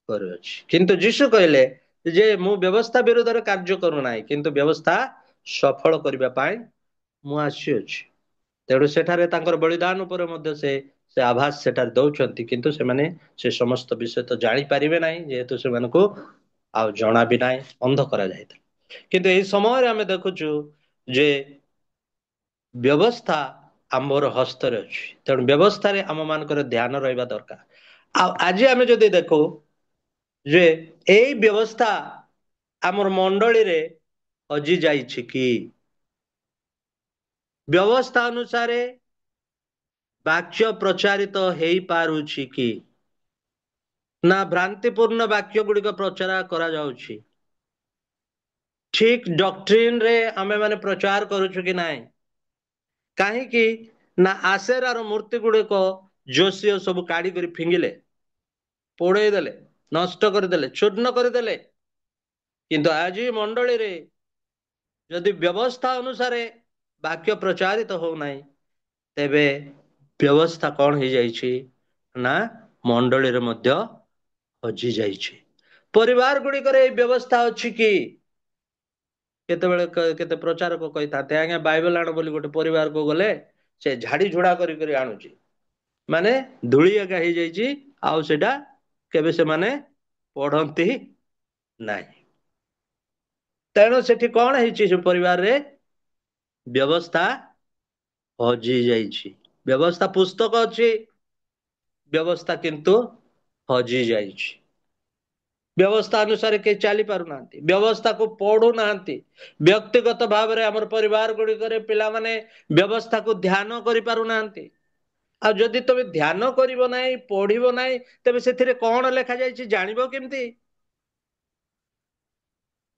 କରୁଅଛି। କିନ୍ତୁ ଯୀଶୁ କହିଲେ ଯେ ମୁଁ ବ୍ୟବସ୍ଥା ବିରୁଦ୍ଧରେ କାର୍ଯ୍ୟ କରୁନାହିଁ, କିନ୍ତୁ ବ୍ୟବସ୍ଥା ସଫଳ କରିବା ପାଇଁ ମୁଁ ଆସିଅଛି। ତେଣୁ ସେଠାରେ ତାଙ୍କର ବଳିଦାନ ଉପରେ ମଧ୍ୟ ସେ ଆଭାସ ସେଠାରେ ଦଉଛନ୍ତି, କିନ୍ତୁ ସେମାନେ ସେ ସମସ୍ତ ବିଷୟ ତ ଜାଣିପାରିବେ ନାହିଁ, ଯେହେତୁ ସେମାନଙ୍କୁ ଆଉ ଜଣା ବି ନାହିଁ, ଅନ୍ଧ କରାଯାଇଥିଲା। କିନ୍ତୁ ଏହି ସମୟରେ ଆମେ ଦେଖୁଛୁ ଯେ ବ୍ୟବସ୍ଥା ଆମର ହସ୍ତରେ ଅଛି। ତେଣୁ ବ୍ୟବସ୍ଥାରେ ଆମ ମାନଙ୍କର ଧ୍ୟାନ ରହିବା ଦରକାର। ଆଉ ଆଜି ଆମେ ଯଦି ଦେଖୁ ଯେ ଏଇ ବ୍ୟବସ୍ଥା ଆମର ମଣ୍ଡଳୀରେ ହଜି ଯାଇଛି କି? ବ୍ୟବସ୍ଥା ଅନୁସାରେ ବାକ୍ୟ ପ୍ରଚାରିତ ହେଇପାରୁଛି କି ନା ଭ୍ରାନ୍ତିପୂର୍ଣ୍ଣ ବାକ୍ୟ ଗୁଡିକ ପ୍ରଚାର କରାଯାଉଛି? ଠିକ ଡକ୍ଟ୍ରିନରେ ଆମେ ମାନେ ପ୍ରଚାର କରୁଛୁ କି ନାହିଁ? କାହିଁକି ନା ଆସେରାର ମୂର୍ତ୍ତି ଗୁଡିକ ଯୋଶୀ ସବୁ କାଢିକରି ଫିଙ୍ଗିଲେ, ପୋଡେଇ ଦେଲେ, ନଷ୍ଟ କରିଦେଲେ, ଚୂର୍ଣ୍ଣ କରିଦେଲେ। କିନ୍ତୁ ଆଜି ମଣ୍ଡଳୀରେ ଯଦି ବ୍ୟବସ୍ଥା ଅନୁସାରେ ବାକ୍ୟ ପ୍ରଚାରିତ ହଉନାହିଁ, ତେବେ ବ୍ୟବସ୍ଥା କଣ ହେଇଯାଇଛି ନା ମଣ୍ଡଳୀରେ ମଧ୍ୟ ହଜି ଯାଇଛି। ପରିବାର ଗୁଡିକରେ ଏଇ ବ୍ୟବସ୍ଥା ଅଛି କି? କେତେବେଳେ କେତେ ପ୍ରଚାରକ କହିଥାନ୍ତି ଆଜ୍ଞା ବାଇବେଲ ଆଣ ବୋଲି, ଗୋଟେ ପରିବାରକୁ ଗଲେ ସେ ଝାଡି ଝୁଡା କରି ଆଣୁଛି, ମାନେ ଧୂଳି ଏକା ହେଇଯାଇଛି, ଆଉ ସେଟା କେବେ ସେମାନେ ପଢନ୍ତି ନାହିଁ। ତେଣୁ ସେଠି କଣ ହେଇଛି, ସେ ପରିବାରରେ ବ୍ୟବସ୍ଥା ହଜି ଯାଇଛି। ବ୍ୟବସ୍ଥା ପୁସ୍ତକ ଅଛି, ବ୍ୟବସ୍ଥା କିନ୍ତୁ ହଜି ଯାଇଛି। ବ୍ୟବସ୍ଥା ଅନୁସାରେ କେହି ଚାଲି ପାରୁନାହାନ୍ତି, ବ୍ୟବସ୍ଥାକୁ ପଢୁନାହାନ୍ତି। ବ୍ୟକ୍ତିଗତ ଭାବରେ ଆମର ପରିବାର ଗୁଡିକରେ ପିଲାମାନେ ବ୍ୟବସ୍ଥାକୁ ଧ୍ୟାନ କରିପାରୁନାହାନ୍ତି। ଆଉ ଯଦି ତମେ ଧ୍ୟାନ କରିବ ନାହିଁ, ପଢିବ ନାହିଁ, ତେବେ ସେଥିରେ କଣ ଲେଖାଯାଇଛି ଜାଣିବ କେମିତି?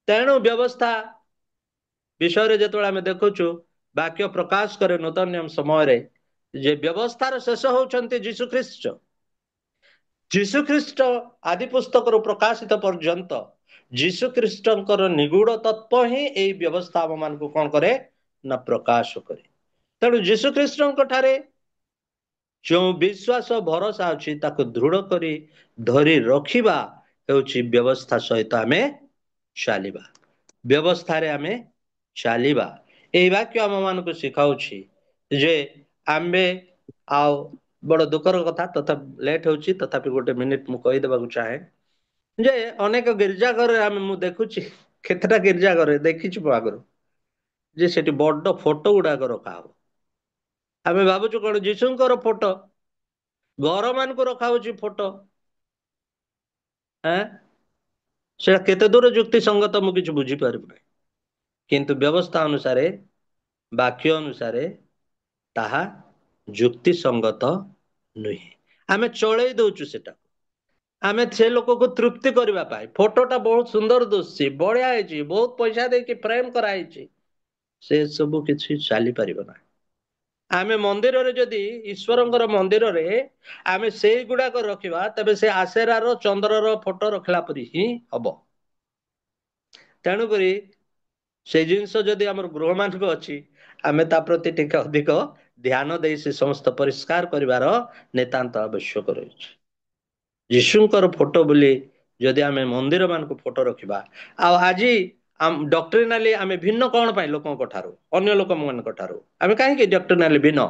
ତେଣୁ ବ୍ୟବସ୍ଥା ବିଷୟରେ ଯେତେବେଳେ ଆମେ ଦେଖୁଛୁ, ବାକ୍ୟ ପ୍ରକାଶ କରେ ନୂତନ ନିୟମ ସମୟରେ ଯେ ବ୍ୟବସ୍ଥାର ଶେଷ ହଉଛନ୍ତି ଯୀଶୁ ଖ୍ରୀଷ୍ଟ। ଯୀଶୁ ଖ୍ରୀଷ୍ଟ ଆଦି ପୁସ୍ତକରୁ ପ୍ରକାଶିତ ପର୍ଯ୍ୟନ୍ତ ଯୀଶୁ ଖ୍ରୀଷ୍ଟଙ୍କର ନିଗୁଡ ତତ୍ଵ ହିଁ ଏଇ ବ୍ୟବସ୍ଥା ଆମ ମାନଙ୍କୁ କଣ କରେ ନା ପ୍ରକାଶ କରେ। ତେଣୁ ଯୀଶୁ ଖ୍ରୀଷ୍ଟଙ୍କ ଠାରେ ଯେଉଁ ବିଶ୍ୱାସ ଭରସା ଅଛି, ତାକୁ ଦୃଢ କରି ଧରି ରଖିବା ହେଉଛି ବ୍ୟବସ୍ଥା ସହିତ ଆମେ ଚାଲିବା। ବ୍ୟବସ୍ଥାରେ ଆମେ ଚାଲିବା। ଏଇ ବାକ୍ୟ ଆମ ମାନଙ୍କୁ ଶିଖାଉଛି ଯେ ଆମ୍ଭେ, ଆଉ ବଡ ଦୁଃଖର କଥା, ତଥାପି ଲେଟ୍ ହଉଛି, ତଥାପି ଗୋଟେ ମିନିଟ ମୁଁ କହିଦେବାକୁ ଚାହେଁ ଯେ ଅନେକ ଗିର୍ଜା ଘରରେ ମୁଁ ଦେଖୁଛି, କେତେଟା ଗିର୍ଜା ଘରେ ଦେଖିଛୁ ମୁଁ ଆଗରୁ, ଯେ ସେଠି ବଡ ଫଟୋ ଗୁଡାକ ରଖା ହବ। ଆମେ ଭାବୁଛୁ କଣ ଯୀଶୁଙ୍କର ଫଟୋ, ଘର ମାନଙ୍କୁ ରଖା ହଉଛି ଫଟୋ। ସେଟା କେତେ ଦୂର ଯୁକ୍ତି ସଙ୍ଗତ ମୁଁ କିଛି ବୁଝିପାରିବୁ ନାହିଁ, କିନ୍ତୁ ବ୍ୟବସ୍ଥା ଅନୁସାରେ ବାକ୍ୟ ଅନୁସାରେ ତାହା ଯୁକ୍ତି ସଙ୍ଗତ ନୁହେଁ। ଆମେ ଚଳେଇ ଦଉଛୁ ସେଟା, ଆମେ ସେ ଲୋକକୁ ତୃପ୍ତି କରିବା ପାଇଁ। ଫଟୋଟା ବହୁତ ସୁନ୍ଦର ଦିଶୁଛି, ବଢିଆ ହେଇଛି, ବହୁତ ପଇସା ଦେଇକି ଫ୍ରେମ କରାହେଇଛି, ସେ ସବୁ କିଛି ଚାଲିପାରିବ ନାହିଁ। ଆମେ ମନ୍ଦିରରେ ଯଦି ଈଶ୍ୱରଙ୍କର ମନ୍ଦିରରେ ଆମେ ସେଇଗୁଡାକ ରଖିବା, ତେବେ ସେ ଆସେରାର ଚନ୍ଦ୍ରର ଫଟୋ ରଖିଲା ପରି ହିଁ ହବ। ତେଣୁକରି ସେଇ ଜିନିଷ ଯଦି ଆମର ଗୃହ ମାନଙ୍କୁ ଅଛି, ଆମେ ତା ପ୍ରତି ଟିକେ ଅଧିକ ଧ୍ୟାନ ଦେଇ ସେ ସମସ୍ତ ପରିଷ୍କାର କରିବାର ନିତାନ୍ତ ଆବଶ୍ୟକ ରହିଛି। ଯୀଶୁଙ୍କର ଫଟୋ ବୋଲି ଯଦି ଆମେ ମନ୍ଦିର ମାନଙ୍କୁ ଫଟୋ ରଖିବା, ଆଉ ଆଜି ଡକ୍ଟ୍ରିନାଲି ଆମେ ଭିନ୍ନ କଣ ପାଇଁ ଲୋକଙ୍କ ଠାରୁ, ଅନ୍ୟ ଲୋକମାନଙ୍କ ଠାରୁ ଆମେ କାହିଁକି ଡକ୍ଟ୍ରିନାଲି ଭିନ୍ନ?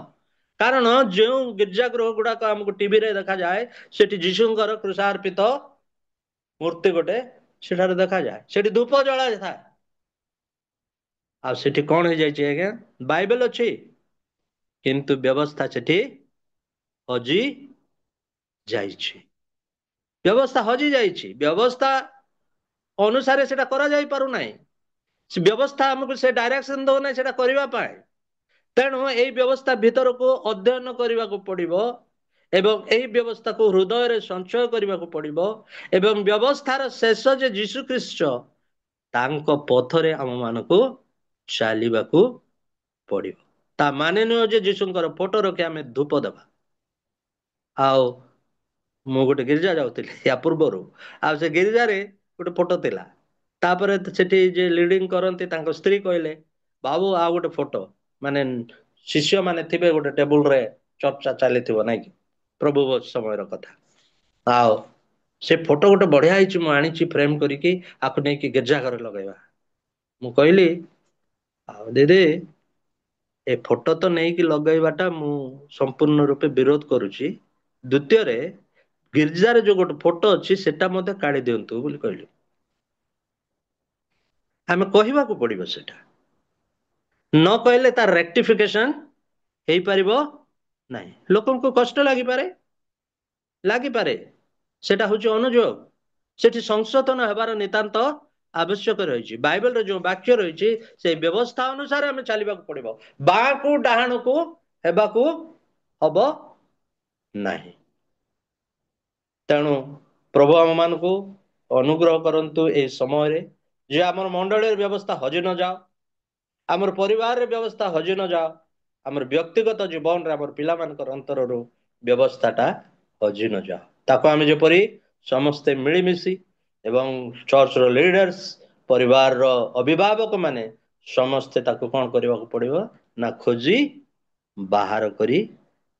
କାରଣ ଯେଉଁ ଗିର୍ଜା ଗୃହ ଗୁଡାକ ଆମକୁ ଟିଭିରେ ଦେଖାଯାଏ, ସେଠି ଯୀଶୁଙ୍କର କୃଷାର୍ପିତ ମୂର୍ତ୍ତି ଗୋଟେ ସେଠାରେ ଦେଖାଯାଏ, ସେଠି ଧୂପ ଜଳା ଥାଏ। ଆଉ ସେଠି କଣ ହେଇଯାଇଛି ଆଜ୍ଞା? ବାଇବେଲ ଅଛି, କିନ୍ତୁ ବ୍ୟବସ୍ଥା ସେଠି ହଜି ଯାଇଛି। ବ୍ୟବସ୍ଥା ହଜି ଯାଇଛି, ବ୍ୟବସ୍ଥା ଅନୁସାରେ ସେଟା କରାଯାଇ ପାରୁନାହିଁ। ସେ ବ୍ୟବସ୍ଥା ଆମକୁ ସେ ଡାଇରେକ୍ସନ ଦଉନାହିଁ ସେଟା କରିବା ପାଇଁ। ତେଣୁ ଏଇ ବ୍ୟବସ୍ଥା ଭିତରକୁ ଅଧ୍ୟୟନ କରିବାକୁ ପଡିବ, ଏବଂ ଏହି ବ୍ୟବସ୍ଥାକୁ ହୃଦୟରେ ସଞ୍ଚୟ କରିବାକୁ ପଡିବ, ଏବଂ ବ୍ୟବସ୍ଥାର ଶେଷ ଯେ ଯୀଶୁ ଖ୍ରୀଷ୍ଟ, ତାଙ୍କ ପଥରେ ଆମ ମାନଙ୍କୁ ଚାଲିବାକୁ ପଡିବ। ତା ମାନେ ନୁହେଁ ଯେ ଯୀଶୁଙ୍କର ଫଟୋ ରଖି ଆମେ ଧୂପ ଦେବା। ଆଉ ମୁଁ ଗୋଟେ ଗିର୍ଜା ଯାଉଥିଲି ୟା ପୂର୍ବରୁ, ଆଉ ସେ ଗିର୍ଜାରେ ଗୋଟେ ଫଟୋ ଥିଲା। ତାପରେ ସେଠି ଯେ লিডিଂ କରନ୍ତି ତାଙ୍କ ସ୍ତ୍ରୀ କହିଲେ, ବାବୁ ଆଉ ଗୋଟେ ଫଟୋ, ମାନେ ଶିଷ୍ୟ ମାନେ ଥିବେ ଗୋଟେ ଟେବୁଲରେ ଚର୍ଚ୍ଚା ଚାଲିଥିବ ନାଇଁ କି, ପ୍ରଭୁ ସମୟର କଥା। ଆଉ ସେ ଫଟୋ ଗୋଟେ ବଢିଆ ହେଇଛି, ମୁଁ ଆଣିଛି ଫ୍ରେମ କରିକି, ଆକୁ ନେଇକି ଗିର୍ଜା ଘରେ ଲଗେଇବା। ମୁଁ କହିଲି, ଆଉ ଦିଦି ଏ ଫଟୋ ତ ନେଇକି ଲଗେଇବାଟା ମୁଁ ସମ୍ପୂର୍ଣ୍ଣ ରୂପେ ବିରୋଧ କରୁଛି। ଦ୍ଵିତୀୟରେ ଗିର୍ଜାରେ ଯୋଉ ଗୋଟେ ଫଟୋ ଅଛି ସେଟା ମଧ୍ୟ କାଢି ଦିଅନ୍ତୁ ବୋଲି କହିଲି। ଆମେ କହିବାକୁ ପଡିବ ସେଟା, ନ କହିଲେ ତାର ରେକ୍ଟିଫିକେସନ ହେଇପାରିବ ନାହିଁ। ଲୋକଙ୍କୁ କଷ୍ଟ ଲାଗିପାରେ, ସେଟା ହଉଛି ଅନୁଯୋଗ। ସେଠି ସଂଶୋଧନ ହେବାର ନିତାନ୍ତ ଆବଶ୍ୟକ ରହିଛି। ବାଇବେଲର ଯୋଉ ବାକ୍ୟ ରହିଛି ସେଇ ବ୍ୟବସ୍ଥା ଅନୁସାରେ ଆମେ ଚାଲିବାକୁ ପଡିବ, ବାଁକୁ ଡାହାଣକୁ ହେବାକୁ ହବ ନାହିଁ। ତେଣୁ ପ୍ରଭୁ ଆମ ମାନଙ୍କୁ ଅନୁଗ୍ରହ କରନ୍ତୁ ଏହି ସମୟରେ, ଯେ ଆମର ମଣ୍ଡଳୀର ବ୍ୟବସ୍ଥା ହଜି ନଯାଉ, ଆମର ପରିବାରରେ ବ୍ୟବସ୍ଥା ହଜି ନଯାଉ, ଆମର ବ୍ୟକ୍ତିଗତ ଜୀବନରେ ଆମର ପିଲାମାନଙ୍କର ଅନ୍ତରରୁ ବ୍ୟବସ୍ଥାଟା ହଜି ନଯାଉ। ତାକୁ ଆମେ ଯେପରି ସମସ୍ତେ ମିଳିମିଶି ଏବଂ ଚର୍ଚ୍ଚର ଲିଡର୍ସ, ପରିବାରର ଅଭିଭାବକ ମାନେ ସମସ୍ତେ ତାକୁ କଣ କରିବାକୁ ପଡିବ ନା ଖୋଜି ବାହାର କରି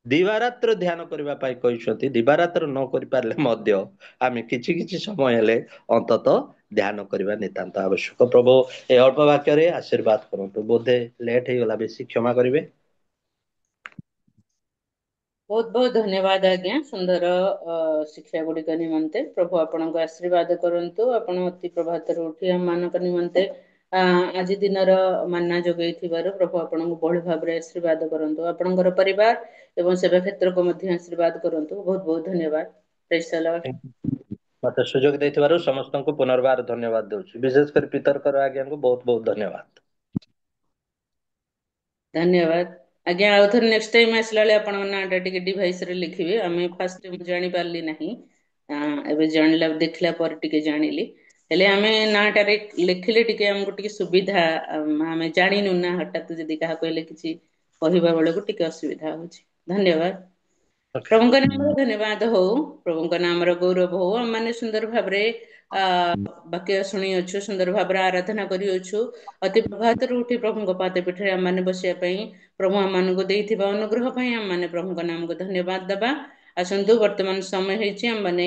ଦିବାରାତ୍ର ଧ୍ୟାନ କରିବା ପାଇଁ କହିଛନ୍ତି। ଦିବାରାତ୍ର ନ କରି ପାରିଲେ ମଧ୍ୟ ଆମେ କିଛି କିଛି ସମୟ ହେଲେ ଅନ୍ତତଃ ଧ୍ୟାନ କରିବା ନିତାନ୍ତ ଆବଶ୍ୟକ। ପ୍ରଭୁ ଏ ଅଳ୍ପ ବାକ୍ୟରେ ଆଶୀର୍ବାଦ କରନ୍ତୁ। ବୋଧେ ଲେଟ୍ ହେଇଗଲା, ବେଶୀ କ୍ଷମା କରିବେ। ବହୁତ ବହୁତ ଧନ୍ୟବାଦ ଆଜ୍ଞା, ସୁନ୍ଦର ଶିକ୍ଷା ଗୁଡିକ ନିମନ୍ତେ। ପ୍ରଭୁ ଆପଣଙ୍କୁ ଆଶୀର୍ବାଦ କରନ୍ତୁ। ଆପଣ ଅତି ପ୍ରଭାତରୁ ଉଠି ଆମମାନଙ୍କ ନିମନ୍ତେ ଆଜି ଦିନର ମାନ୍ନା ଯୋଗାଇଥିବାରୁ ପ୍ରଭୁ ଆପଣଙ୍କୁ ବହୁଳ ଭାବରେ ଆଶୀର୍ବାଦ କରନ୍ତୁ। ଆପଣଙ୍କର ପରିବାର ଏବଂ ସେବା କ୍ଷେତ୍ରକୁ ମଧ୍ୟ ଆଶୀର୍ବାଦ କରନ୍ତୁ। ବହୁତ ବହୁତ ଧନ୍ୟବାଦ। ପ୍ରେଜ୍ ଦ ଲର୍ଡ। ମତେ ସୁଯୋଗ ଦେଇଥିବାରୁ ସମସ୍ତଙ୍କୁ ପୁନର୍ବାର ଧନ୍ୟବାଦ ଦଉଛି। ବିଶେଷ କରି ପିତରଙ୍କର ଆଜ୍ଞାଙ୍କୁ ବହୁତ ବହୁତ ଧନ୍ୟବାଦ। ଧନ୍ୟବାଦ ଆଜ୍ଞା। ଆଉ ଥରେ ନେକ୍ସଟ ଟାଇମ୍ ଆସିଲା ବେଳେ ଆପଣଙ୍କ ନାଁଟା ଟିକେ ଡିଭାଇସରେ ଲିଖିବେ। ଆମେ ଫାଷ୍ଟ ମୁଁ ଜାଣିପାରିଲି ନାହିଁ, ଏବେ ଜାଣିଲା ଦେଖିଲା ପରେ ଟିକେ ଜାଣିଲି। ହେଲେ ଆମେ ନାଁଟାରେ ଲେଖିଲେ ଟିକେ ଆମକୁ ଟିକେ ସୁବିଧା, ଆମେ ଜାଣିନୁ ନା, ହଠାତ୍ ଯଦି କାହା କହିଲେ କିଛି କହିବା ବେଳକୁ ଟିକେ ଅସୁବିଧା ହଉଛି। ଧନ୍ୟବାଦ। ପ୍ରଭୁଙ୍କ ନାମରେ ଧନ୍ୟବାଦ ହଉ, ପ୍ରଭୁଙ୍କ ନାମର ଗୌରବ ହଉ। ଆମମାନେ ସୁନ୍ଦର ଭାବରେ ବାକ୍ୟ ଶୁଣିଅଛୁ, ସୁନ୍ଦର ଭାବରେ ଆରାଧନା କରିଅଛୁ। ଅତି ପ୍ରଭାତରୁ ଉଠି ପ୍ରଭୁଙ୍କ ପାଦ ପୀଠରେ ଆମମାନେ ବସିବା ପାଇଁ ପ୍ରଭୁ ଆମମାନଙ୍କୁ ଦେଇଥିବା ଅନୁଗ୍ରହ ପାଇଁ ଆମମାନେ ପ୍ରଭୁଙ୍କ ନାମକୁ ଧନ୍ୟବାଦ ଦେବା। ଆସନ୍ତୁ, ବର୍ତ୍ତମାନ ସମୟ ହେଇଛି ଆମମାନେ